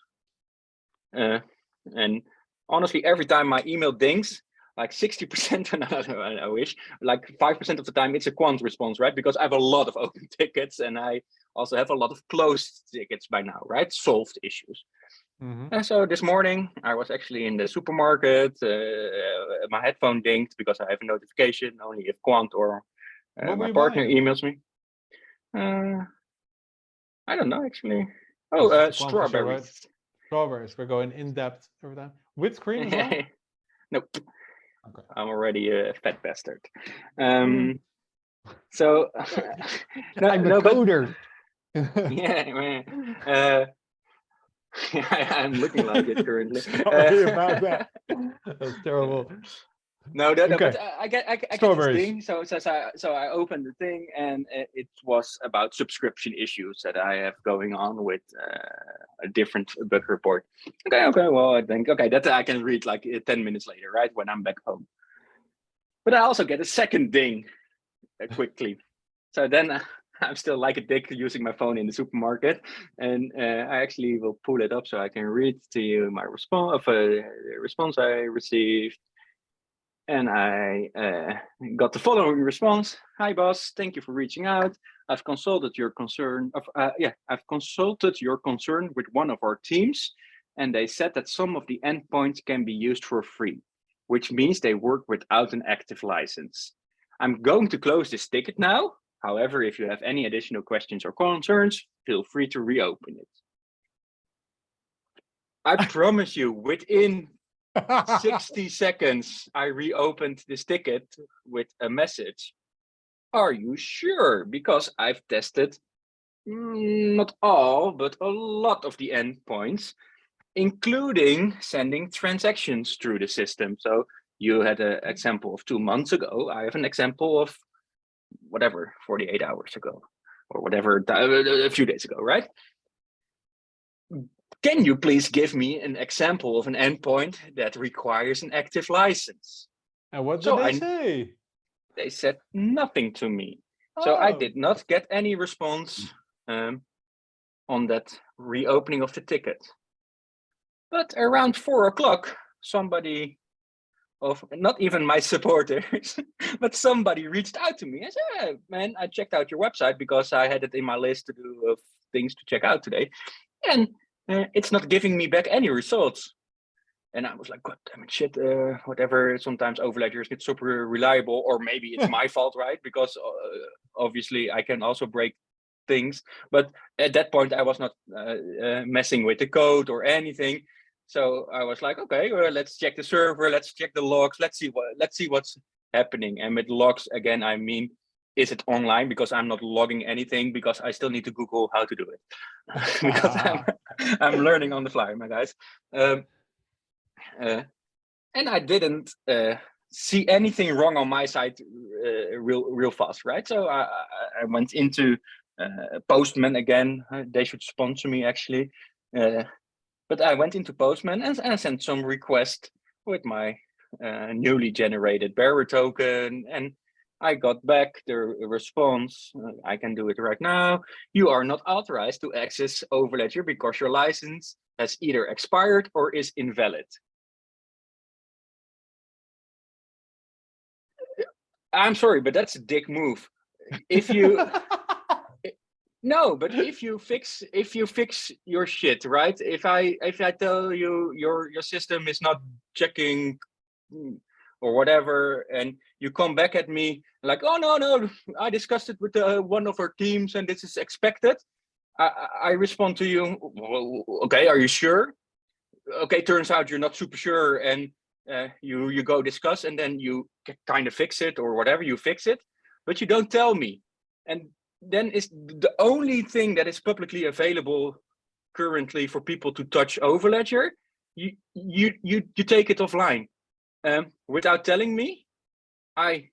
And honestly, every time my email dings, like 60%, I wish, like 5% of the time it's a Quant response, right? Because I have a lot of open tickets and I also have a lot of closed tickets by now, right? Solved issues. And so this morning I was actually in the supermarket, my headphone dinged because I have a notification only if Quant or my partner emails me. I don't know actually. Oh, strawberries. Right? Strawberries. We're going in depth every time. With cream as well? Nope. Okay. I'm already a fat bastard. So I'm a coder. Yeah, man. I'm looking like it currently. Sorry about that. That's terrible. No, Okay. but I get this thing. So I opened the thing, and it was about subscription issues that I have going on with a different bug report. Okay. Well, I think that I can read like 10 minutes later, right, when I'm back home. But I also get a second ding quickly. So then I'm still like a dick using my phone in the supermarket, and I actually will pull it up so I can read to you my response I received. And I got the following response. Hi, boss. Thank you for reaching out. I've consulted your concern. I've consulted your concern with one of our teams, and they said that some of the endpoints can be used for free, which means they work without an active license. I'm going to close this ticket now. However, if you have any additional questions or concerns, feel free to reopen it. I promise you, within 60 seconds, I reopened this ticket with a message. Are you sure? Because I've tested not all, but a lot of the endpoints, including sending transactions through the system. So you had an example of 2 months ago. I have an example of whatever, 48 hours ago or whatever, a few days ago, right? Can you please give me an example of an endpoint that requires an active license? And what did they say? They said nothing to me. So I did not get any response on that reopening of the ticket. But around 4 o'clock, somebody of not even my supporters, but somebody reached out to me and said, hey, man, I checked out your website because I had it in my list to do of things to check out today. And it's not giving me back any results. And I was like, God damn it, shit, whatever. Sometimes Overledger is not super reliable, or maybe it's my fault, right? Because obviously I can also break things. But at that point, I was not messing with the code or anything. So I was like, okay, well, let's check the server, let's check the logs, let's see what's happening. And with logs, again, I mean, is it online? Because I'm not logging anything, because I still need to Google how to do it. Because I'm learning on the fly, my guys. And I didn't see anything wrong on my side real fast, right? So I went into Postman again. They should sponsor me, actually. But I went into Postman and I sent some request with my newly generated bearer token, and I got back the response. I can do it right now. You are not authorized to access Overledger because your license has either expired or is invalid. I'm sorry, but that's a dick move. If you no, but if you fix your shit, right? If I tell you your system is not checking or whatever, and you come back at me like, oh no, I discussed it with one of our teams and this is expected. I respond to you, well, okay, are you sure? Okay, turns out you're not super sure, and you go discuss, and then you kind of fix it or whatever, you fix it, but you don't tell me. And then it's the only thing that is publicly available currently for people to touch Overledger. You take it offline without telling me. I'm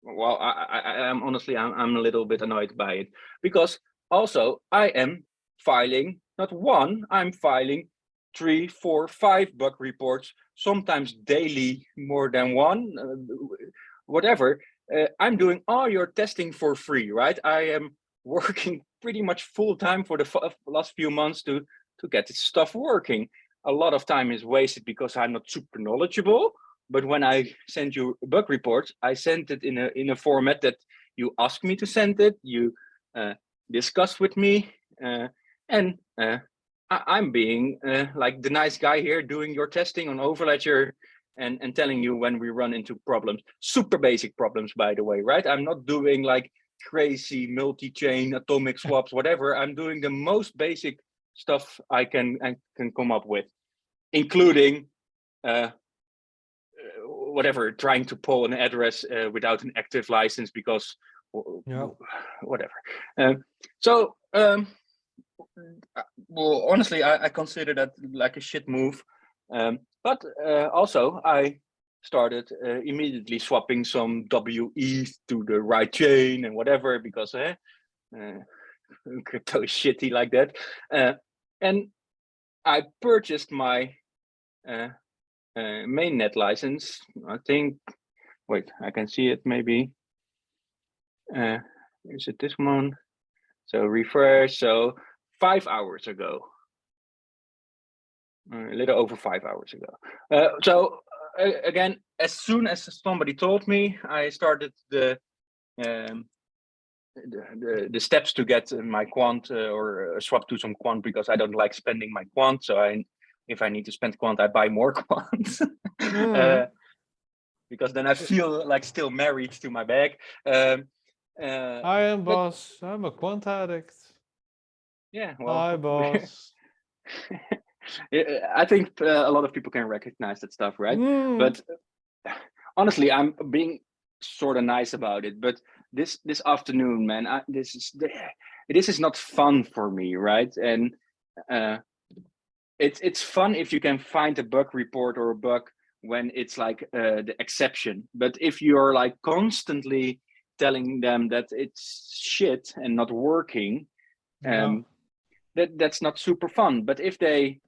honestly, I'm a little bit annoyed by it, because also I am filing not one, I'm filing 3, 4, 5 bug reports sometimes daily more than one, whatever. I'm doing all your testing for free, right? I am working pretty much full time for the last few months to get this stuff working. A lot of time is wasted because I'm not super knowledgeable. But when I send you bug reports, I send it in a format that you ask me to send it. You discuss with me, and I'm being like the nice guy here doing your testing on Overledger and telling you when we run into problems. Super basic problems, by the way, right? I'm not doing like crazy multi-chain atomic swaps, whatever. I'm doing the most basic stuff I can come up with, including whatever, trying to pull an address without an active license because whatever. Well, honestly, I consider that like a shit move. But also I started immediately swapping some WE to the right chain and whatever, because crypto is shitty like that. And I purchased my MainNet license. I think, wait, I can see it maybe. Is it this one? So refresh, so 5 hours ago. A little over 5 hours ago. Again, as soon as somebody told me, I started the steps to get my quant or swap to some quant, because I don't like spending my quant. So if I need to spend quant, I buy more quant. Because then I feel like still married to my bag. I am boss. I'm a quant addict. Yeah, well, hi boss. I think a lot of people can recognize that stuff, right? But honestly, I'm being sort of nice about it. But this afternoon, man, this is not fun for me, right? And it's fun if you can find a bug report or a bug when it's like the exception. But if you're like constantly telling them that it's shit and not working, that's not super fun. But if they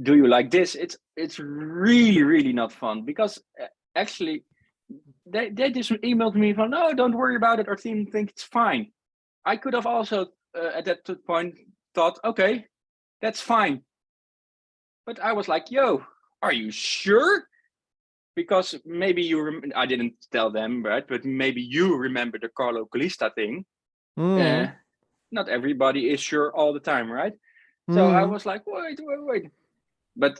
do you like this, it's really not fun, because actually they just emailed me from, no, don't worry about it, our team think it's fine. I could have also at that point thought, okay, that's fine. But I was like, yo, are you sure? Because maybe I didn't tell them, right? But maybe you remember the Carlo Calista thing. Not everybody is sure all the time, right? So I was like, wait. But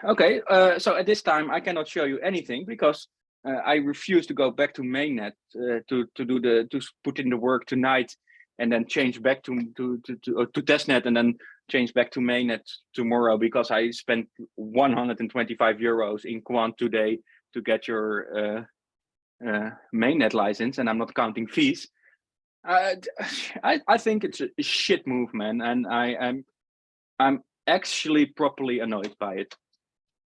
okay, so at this time I cannot show you anything, because I refuse to go back to MainNet to put in the work tonight and then change back to testnet and then change back to MainNet tomorrow, because I spent 125 euros in Quant today to get your MainNet license, and I'm not counting fees. I think it's a shit move, man, and I'm actually properly annoyed by it.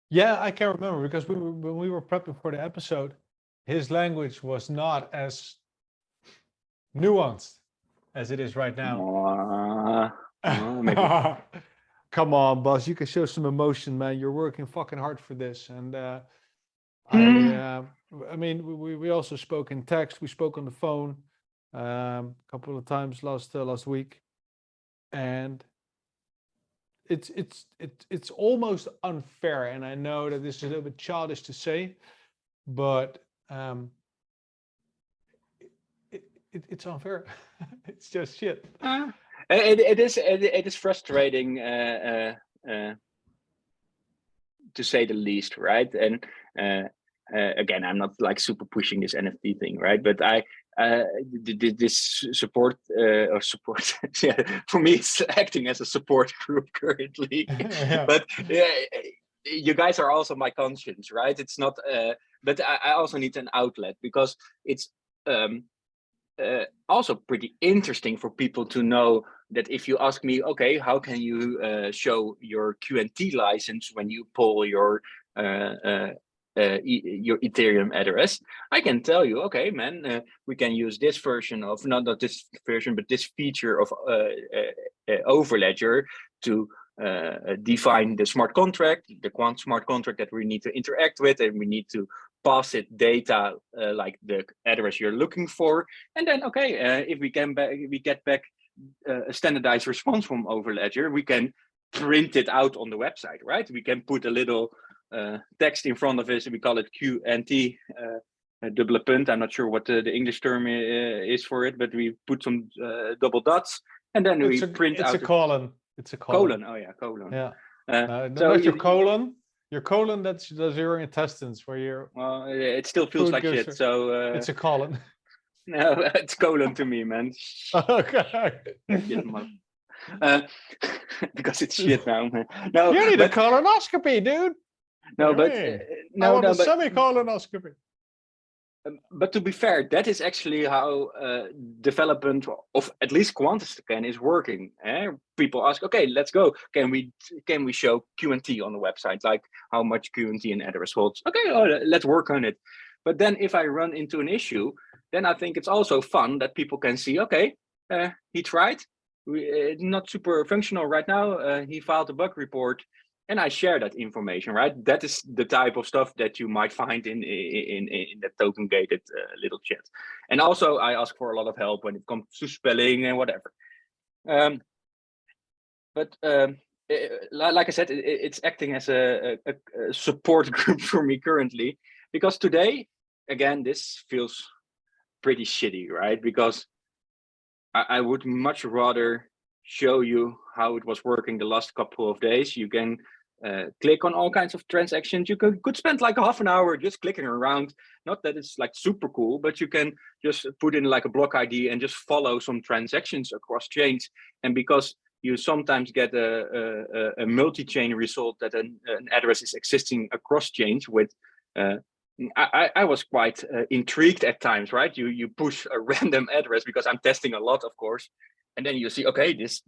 Yeah, I can remember, because when we were prepping for the episode, his language was not as nuanced as it is right now. Maybe. Come on, boss, you can show some emotion, man. You're working fucking hard for this. And I mean, we also spoke in text. We spoke on the phone a couple of times last week, and it's almost unfair. And I know that this is a little bit childish to say, but it's unfair. It's just shit. It is frustrating to say the least, right? And again, I'm not like super pushing this NFT thing, right? But this support or support, yeah, for me it's acting as a support group currently. Yeah. But you guys are also my conscience, right? It's not, but I also need an outlet, because it's also pretty interesting for people to know that if you ask me, okay, how can you show your QNT license when you pull your Ethereum address, I can tell you, okay, man, we can use this version of, not this version, but this feature of Overledger to define the smart contract, the quant smart contract that we need to interact with, and we need to pass it data like the address you're looking for. And then, okay, if we get back a standardized response from Overledger, we can print it out on the website, right? We can put a little text in front of it, and we call it QNT, double punt. I'm not sure what the English term is for it, but we put some double dots, and then we print out. It's a colon. It's a colon. Oh yeah, colon. Yeah. So not your colon. Your colon, that's your intestines, where you're. Well, it still feels like shit. So it's a colon. No, it's colon to me, man. Okay. Because it's shit now, man. No, you need a colonoscopy, dude. No, but no, a semi-colonoscopy. But to be fair, that is actually how development of at least Quanterscan is working. People ask, okay, let's go. Can we show QNT on the website, like how much QNT an address holds? Okay, let's work on it. But then if I run into an issue, then I think it's also fun that people can see, okay, he tried. It's not super functional right now. He filed a bug report. And I share that information, right? That is the type of stuff that you might find in the token gated little chat. And also I ask for a lot of help when it comes to spelling and whatever. But like I said, it's acting as a support group for me currently, because today, again, this feels pretty shitty, right? Because I would much rather show you how it was working the last couple of days. You can click on all kinds of transactions. You could spend like half an hour just clicking around. Not that it's like super cool, but you can just put in like a block ID and just follow some transactions across chains. And because you sometimes get a multi-chain result that an address is existing across chains with, I was quite intrigued at times, right? You push a random address, because I'm testing a lot, of course. And then you see, okay, this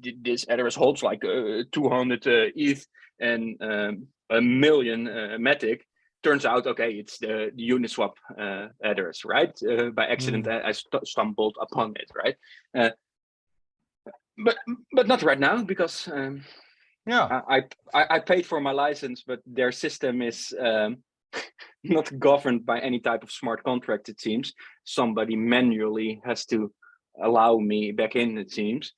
address holds like 200 ETH and a million Matic. Turns out, okay, it's the Uniswap address, right? By accident, I stumbled upon it, right? But not right now, because I paid for my license, but their system is not governed by any type of smart contract. It seems somebody manually has to allow me back in, it seems,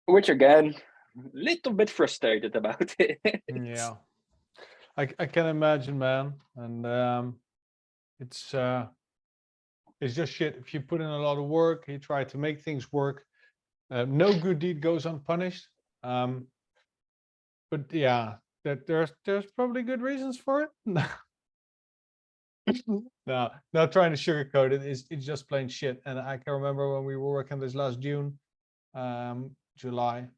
which again, a little bit frustrated about it. Yeah, I can imagine, man. And it's just shit. If you put in a lot of work, you try to make things work, no good deed goes unpunished. But yeah, that there's probably good reasons for it. No, not trying to sugarcoat it. It's just plain shit. And I can remember when we were working this last June, July.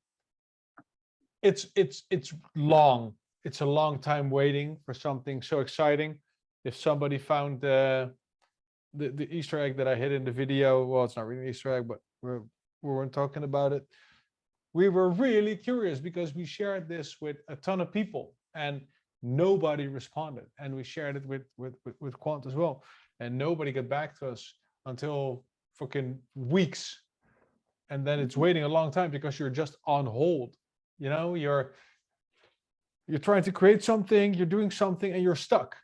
It's long. It's a long time waiting for something so exciting. If somebody found the Easter egg that I hid in the video, well, it's not really an Easter egg, but we weren't talking about it. We were really curious because we shared this with a ton of people and nobody responded, and we shared it with Quant as well, and nobody got back to us until fucking weeks. And then it's waiting a long time because you're just on hold. You know, you're trying to create something, you're doing something, and you're stuck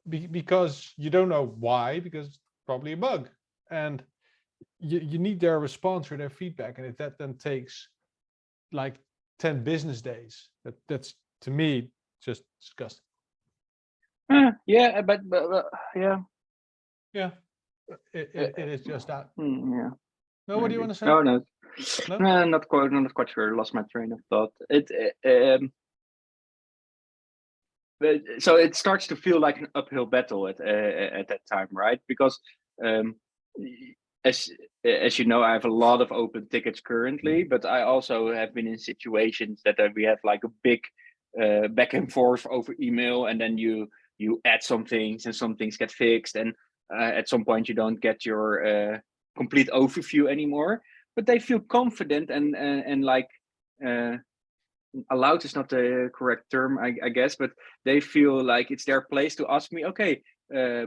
because you don't know why, because it's probably a bug, and you need their response or their feedback. And if that then takes like 10 business days, that's to me just disgusting. Yeah, but yeah, it is just that. Yeah. No, what do you want to say? No, not quite sure. Lost my train of thought. So it starts to feel like an uphill battle at that time, right? Because as you know, I have a lot of open tickets currently, but I also have been in situations that we have like a big back and forth over email, and then you add some things and some things get fixed, and at some point you don't get your complete overview anymore. But they feel confident and like allowed is not the correct term, I guess, but they feel like it's their place to ask me, okay,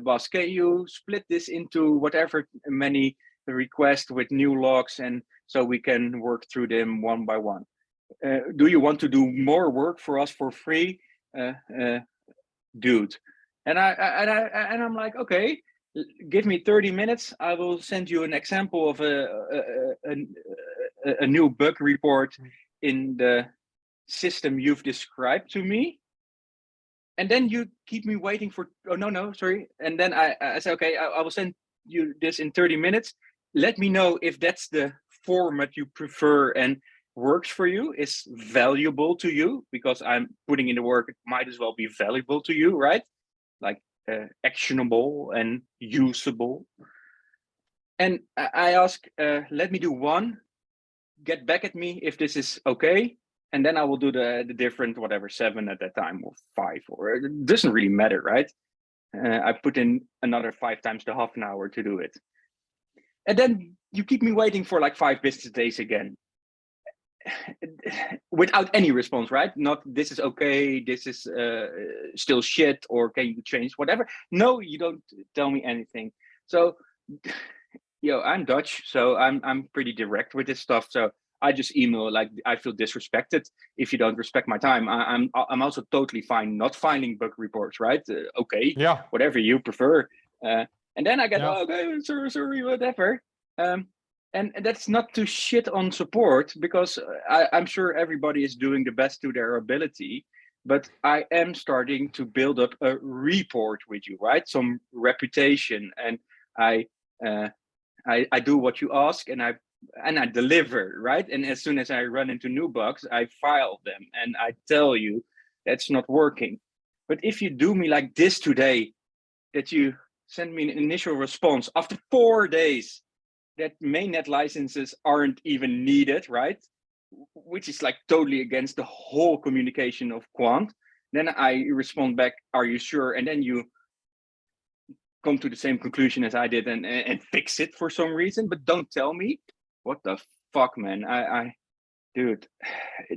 boss, can you split this into whatever many requests with new logs, and so we can work through them one by one. do you want to do more work for us for free, dude? And I'm like, okay, give me 30 minutes. I will send you an example of a new bug report in the system you've described to me. And then you keep me waiting for, oh, no, sorry. And then I say, okay, I will send you this in 30 minutes. Let me know if that's the format you prefer and works for you, is valuable to you, because I'm putting in the work, it might as well be valuable to you, right? Like actionable and usable. And I ask, let me do one, get back at me if this is okay. And then I will do the different, whatever, 7 at that time, or 5, or it doesn't really matter, right? I put in another 5 times the half an hour to do it. And then you keep me waiting for like 5 business days again. Without any response, right? Not, this is okay, this is still shit, or can you change whatever? No, you don't tell me anything. So, I'm Dutch, so I'm pretty direct with this stuff. So I just email, like, I feel disrespected if you don't respect my time. I'm also totally fine not finding bug reports, right? Okay, Yeah. whatever you prefer. And then I get, oh, okay, sorry, whatever. And that's not to shit on support, because I'm sure everybody is doing the best to their ability. But I am starting to build up a report with you, right? Some reputation, and I do what you ask, and I deliver, right? And as soon as I run into new bugs, I file them and I tell you that's not working. But if you do me like this today, that you send me an initial response after 4 days, that MainNet licenses aren't even needed, right? Which is like totally against the whole communication of Quant. Then I respond back, are you sure? And then you come to the same conclusion as I did and fix it for some reason, but don't tell me. What the fuck, man? Dude,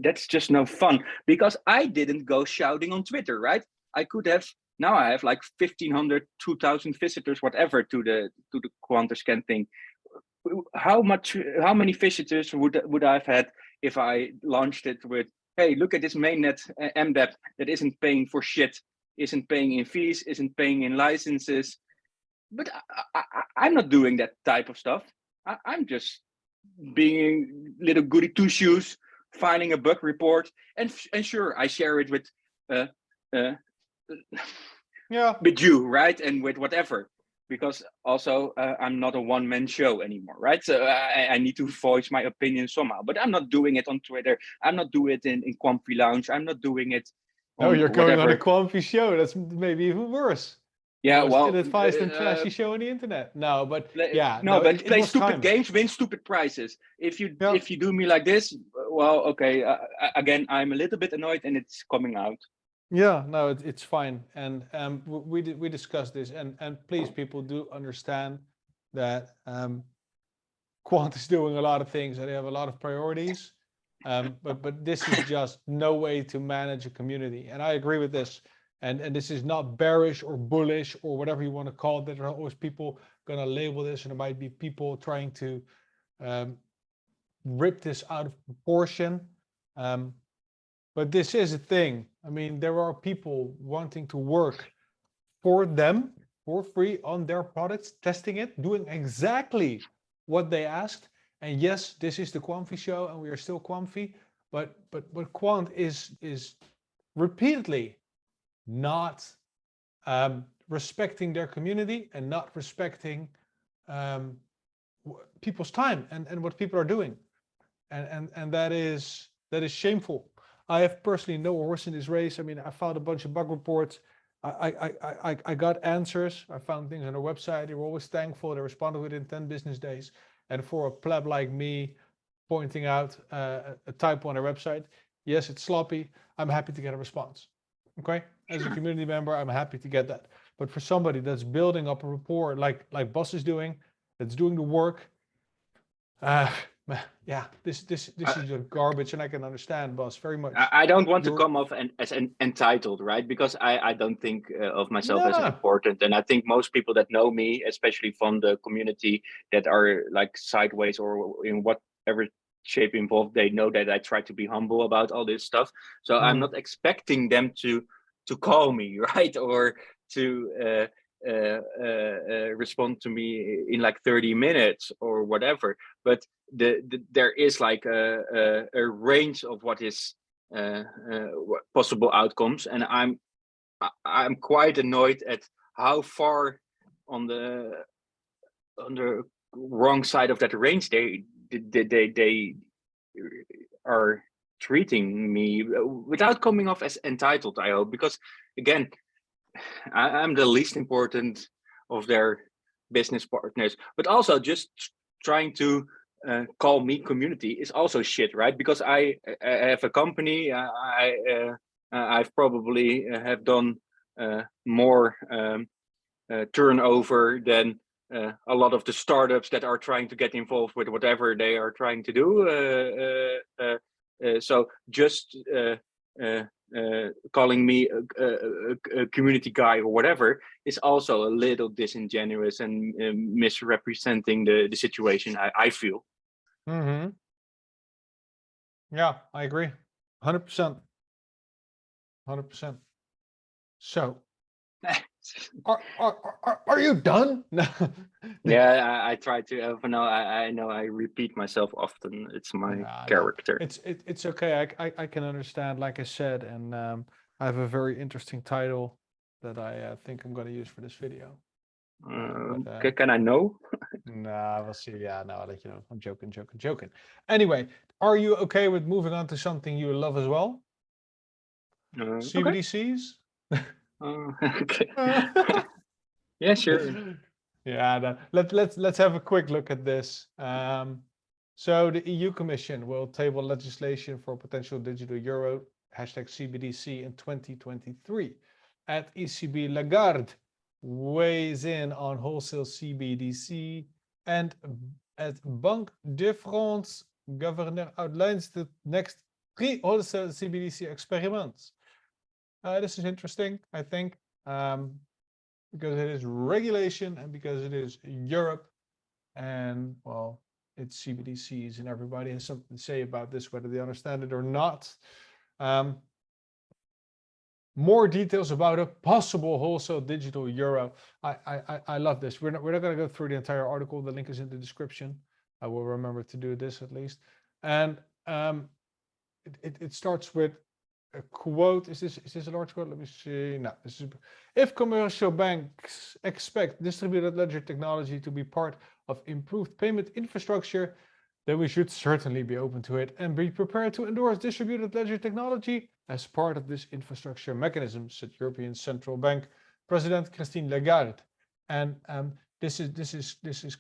that's just no fun, because I didn't go shouting on Twitter, right? I could have, now I have like 1,500, 2,000 visitors, whatever, to the Quanterscan thing. How many visitors would I have had if I launched it with, hey, look at this MainNet mDApp that isn't paying for shit, isn't paying in fees, isn't paying in licenses. But I'm not doing that type of stuff. I'm just being little goody two shoes, finding a bug report, and sure, I share it with with you, right, and with whatever, because also I'm not a one-man show anymore, right? So I need to voice my opinion somehow, but I'm not doing it on Twitter. I'm not doing it in Quamfy Lounge. I'm not doing it on you're going on a whatever. Quamfy show. That's maybe even worse. Yeah, well, ill-advised and trashy show on the internet. No, but yeah, but play stupid time. games, win stupid prizes. If you do me like this, well, okay. Again, I'm a little bit annoyed, and it's coming out. Yeah, no, it's fine, and we discussed this, and please, people, do understand that Quant is doing a lot of things, and they have a lot of priorities, but this is just no way to manage a community, and I agree with this. And this is not bearish or bullish or whatever you want to call it. There are always people going to label this, and there might be people trying to rip this out of proportion. But this is a thing. I mean, there are people wanting to work for them for free on their products, testing it, doing exactly what they asked. And yes, this is the Quamfy show, and we are still Quamfy, but Quant is repeatedly not respecting their community and not respecting people's time and what people are doing, and that is shameful. I have personally no horse in this race. I mean, I found a bunch of bug reports. I got answers. I found things on their website. They were always thankful. They responded within 10 business days. And for a pleb like me pointing out a typo on their website, yes, it's sloppy. I'm happy to get a response. Okay, as a community member, I'm happy to get that. But for somebody that's building up a rapport, like Boss is doing, that's doing the work, yeah, this is just garbage, and I can understand, Boss, very much. I don't want to come off as entitled, right? Because I don't think of myself as important, and I think most people that know me, especially from the community, that are like sideways or in whatever shape involved. They know that I try to be humble about all this stuff. So I'm not expecting them to call me, right, or to respond to me in like 30 minutes or whatever. But there is like a range of what is possible outcomes, and I'm quite annoyed at how far on the wrong side of that range they are treating me, without coming off as entitled, I hope, because again, I'm the least important of their business partners, but also just trying to call me community is also shit, right? Because I have a company, I've probably have done more turnover than a lot of the startups that are trying to get involved with whatever they are trying to do. So just calling me a community guy or whatever is also a little disingenuous and misrepresenting the situation, I feel. Yeah, I agree. 100%. 100%. So, are you done? Yeah, I try to. No, I know I repeat myself often. It's my character. No, it's okay. I can understand, like I said, and I have a very interesting title that I think I'm going to use for this video. Can I know? Nah, we'll see. Yeah, no, I'll let you know. I'm joking. Anyway, are you okay with moving on to something you love as well? CBDCs? Okay. Yeah, sure. Yeah, no. Let's have a quick look at this. So the EU Commission will table legislation for potential digital euro #CBDC in 2023. At ECB, Lagarde weighs in on wholesale CBDC, and at Banque de France, governor outlines the next 3 wholesale CBDC experiments. This is interesting, I think, because it is regulation and because it is Europe, and well, it's CBDCs, and everybody has something to say about this, whether they understand it or not. More details about a possible wholesale digital euro. I love this. We're not going to go through the entire article. The link is in the description. I will remember to do this at least. And it starts with a quote. Is this a large quote? Let me see. No, this is, if commercial banks expect distributed ledger technology to be part of improved payment infrastructure, then we should certainly be open to it and be prepared to endorse distributed ledger technology as part of this infrastructure mechanism, said European Central Bank President Christine Lagarde. And this is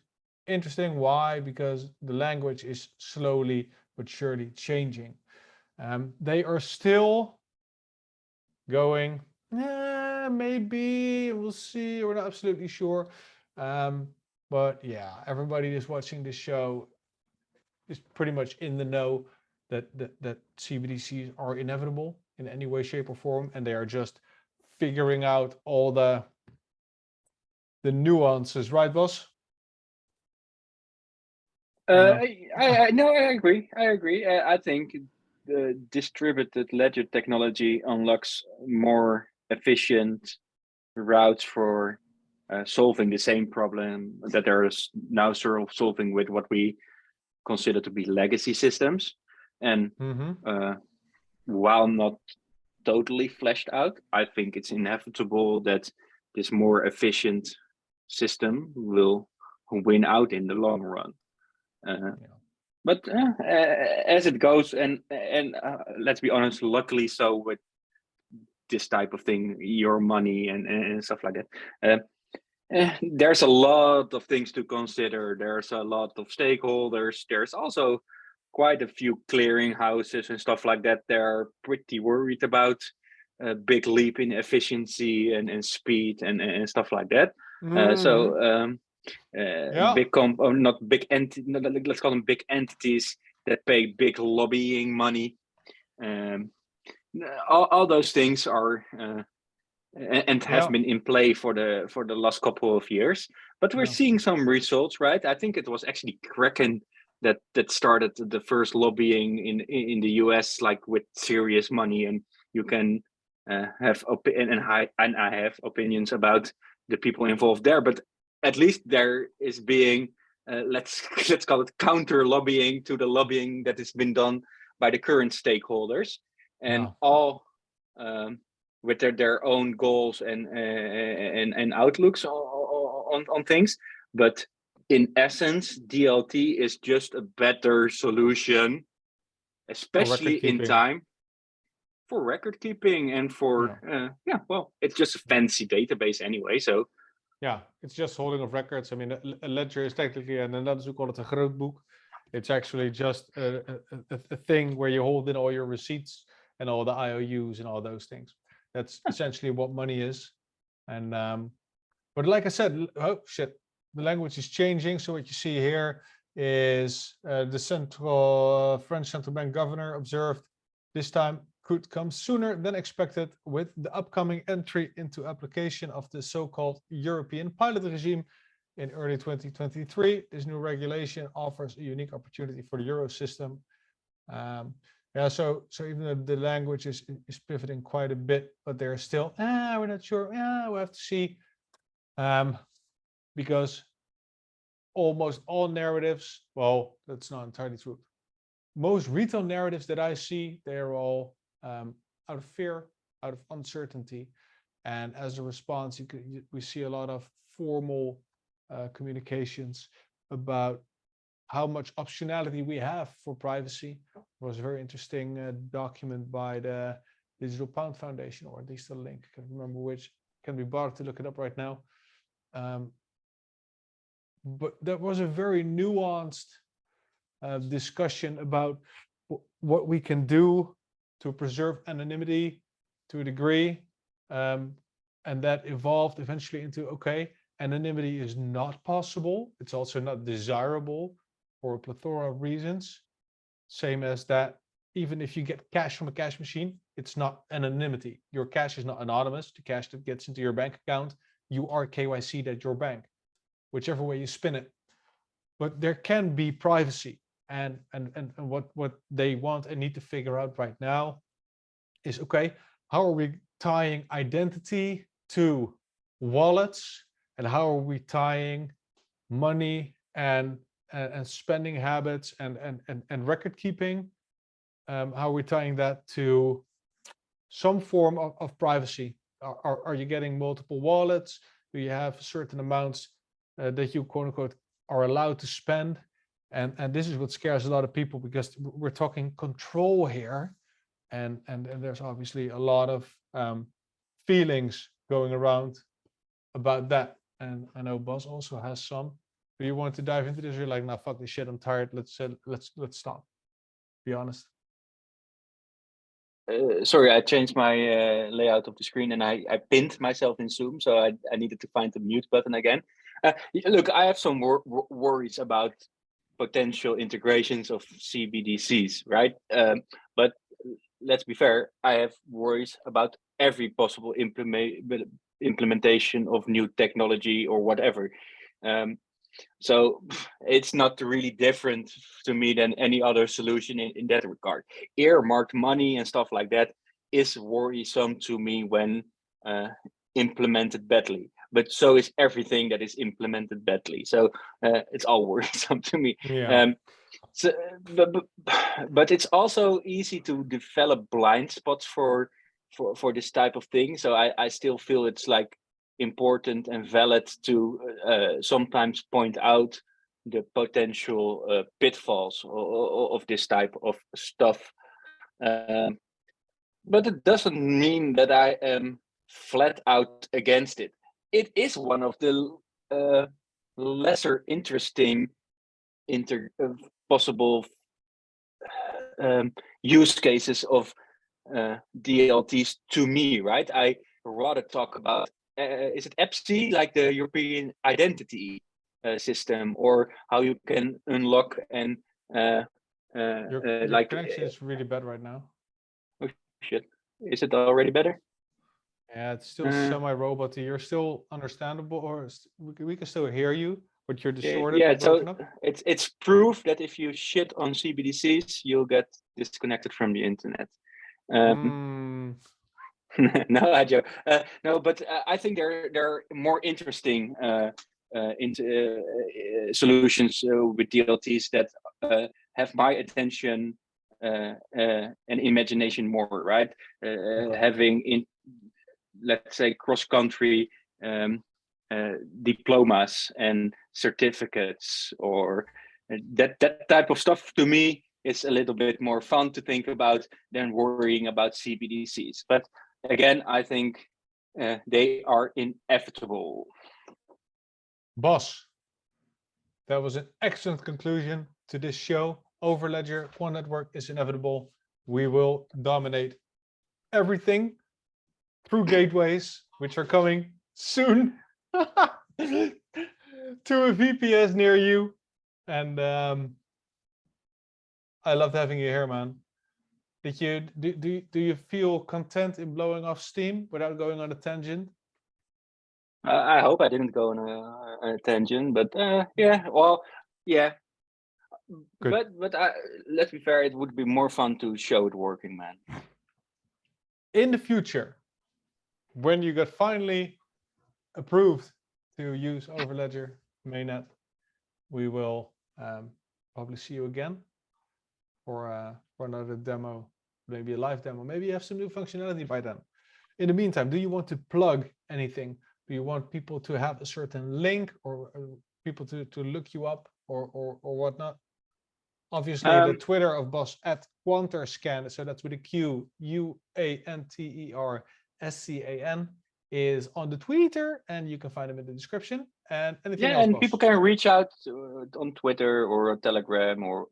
interesting. Why? Because the language is slowly but surely changing. They are still going, maybe, we'll see, we're not absolutely sure. But yeah, everybody that's watching this show is pretty much in the know that CBDCs are inevitable in any way, shape, or form, and they are just figuring out all the nuances, right, boss? I agree. I think the distributed ledger technology unlocks more efficient routes for solving the same problem that there is now solving with what we consider to be legacy systems. And while not totally fleshed out, I think it's inevitable that this more efficient system will win out in the long run. But as it goes, and let's be honest, luckily so with this type of thing, your money and stuff like that. There's a lot of things to consider. There's a lot of stakeholders. There's also quite a few clearing houses and stuff like that. They're pretty worried about a big leap in efficiency and speed and stuff like that. Not big let's call them big entities that pay big lobbying money. All those things are and have been in play for the last couple of years, but we're seeing some results, right? I think it was actually Kraken that started the first lobbying in the US, like with serious money, and you can have I have opinions about the people involved there, but at least there is being let's call it counter lobbying to the lobbying that has been done by the current stakeholders, and all with their own goals and outlooks on things. But in essence, DLT is just a better solution, especially in time for record keeping and for well, it's just a fancy database anyway. So yeah, it's just holding of records. I mean, a ledger is technically, and then we call it a grootboek. It's actually just a thing where you hold in all your receipts and all the IOUs and all those things. That's essentially what money is. And but like I said, oh shit, the language is changing. So what you see here is the French central bank governor observed this time could come sooner than expected with the upcoming entry into application of the so-called European pilot regime in early 2023. This new regulation offers a unique opportunity for the Euro system. Yeah, so even though the language is pivoting quite a bit, but they're still, we're not sure, we'll have to see. Because almost all narratives, well, that's not entirely true. Most retail narratives that I see, they're all out of fear, out of uncertainty. And as a response, we see a lot of formal communications about how much optionality we have for privacy. It was a very interesting document by the Digital Pound Foundation, or at least a link. I can't remember which. Can be bothered to look it up right now. But that was a very nuanced discussion about what we can do to preserve anonymity to a degree. And that evolved eventually into, okay, anonymity is not possible. It's also not desirable for a plethora of reasons. Same as that, even if you get cash from a cash machine, it's not anonymity. Your cash is not anonymous. The cash that gets into your bank account, you are KYC'd at your bank, whichever way you spin it. But there can be privacy, and what they want and need to figure out right now is, okay, how are we tying identity to wallets, and how are we tying money and spending habits and record keeping? How are we tying that to some form of privacy? Are you getting multiple wallets? Do you have certain amounts that you quote unquote are allowed to spend? And this is what scares a lot of people, because we're talking control here, and there's obviously a lot of feelings going around about that. And I know Buzz also has some. Do you want to dive into this? You're like, nah, fuck this shit, I'm tired. Let's stop. Be honest. Sorry, I changed my layout of the screen, and I pinned myself in Zoom, so I needed to find the mute button again. Look, I have some worries about potential integrations of CBDCs, right? But let's be fair, I have worries about every possible implementation of new technology or whatever. So it's not really different to me than any other solution in that regard. Earmarked money and stuff like that is worrisome to me when implemented badly. But so is everything that is implemented badly. So it's all worrisome to me. Yeah. So, but it's also easy to develop blind spots for this type of thing. So I still feel it's like important and valid to sometimes point out the potential pitfalls of this type of stuff. But it doesn't mean that I am flat out against it. It is one of the lesser interesting possible use cases of DLTs to me, right? I rather talk about, is it EPSI, like the European identity system, or how you can unlock and your like connection is really bad right now. Oh shit! Is it already better? Yeah, it's still semi-roboty. You're still understandable, or we can still hear you, what you're distorted Yeah, or broken so up? it's proof that if you shit on CBDCs, you'll get disconnected from the internet. No, I joke. No, but I think there are more interesting solutions with DLTs that have my attention and imagination more, right? Having let's say cross-country diplomas and certificates, or that type of stuff, to me is a little bit more fun to think about than worrying about CBDCs. But again, I think they are inevitable. Boss, that was an excellent conclusion to this show. Overledger, Quant Network is inevitable. We will dominate everything through gateways, which are coming soon to a VPS near you. And I loved having you here, man. Did you do you feel content in blowing off steam without going on a tangent? I hope I didn't go on a tangent, but yeah, well, yeah. Good. But let's be fair, it would be more fun to show it working, man. In the future, when you get finally approved to use Overledger MainNet, we will probably see you again for another demo, maybe a live demo. Maybe you have some new functionality by then. In the meantime, do you want to plug anything? Do you want people to have a certain link, or people to look you up, or whatnot? Obviously, the Twitter of Boss at Quanterscan, so that's with a Q, UANTERSCAN, is on the Twitter, and you can find them in the description. And anything else, and Boss? people can reach out on Twitter or Telegram or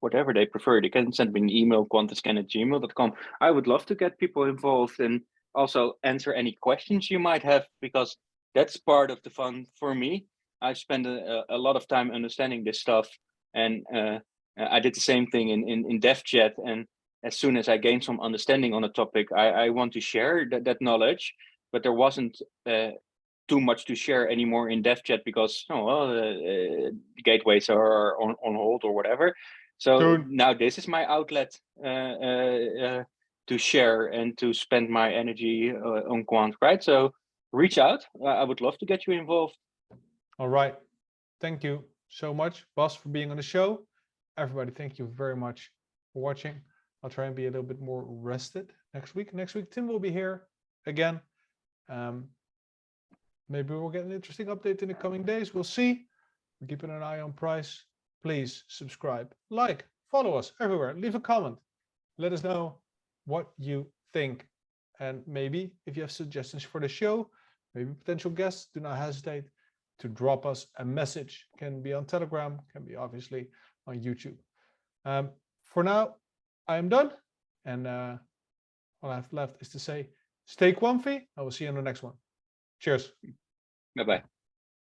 whatever they prefer. They can send me an email, quanterscan@gmail.com. I would love to get people involved and also answer any questions you might have, because that's part of the fun for me. I spend a lot of time understanding this stuff, and I did the same thing in dev chat. And as soon as I gained some understanding on a topic, I want to share that knowledge. But there wasn't too much to share anymore in dev chat because gateways are on hold or whatever. So now this is my outlet to share and to spend my energy on Quant, right? So reach out. I would love to get you involved. All right. Thank you so much, Boss, for being on the show. Everybody, thank you very much for watching. I'll try and be a little bit more rested next week. Next week, Tim will be here again. Maybe we'll get an interesting update in the coming days. We'll see. We're keeping an eye on price. Please subscribe, like, follow us everywhere. Leave a comment. Let us know what you think. And maybe if you have suggestions for the show, maybe potential guests, do not hesitate to drop us a message. Can be on Telegram, can be obviously on YouTube. For now, I am done. And all I have left is to say, stay Quamfy. I will see you in the next one. Cheers. Bye-bye.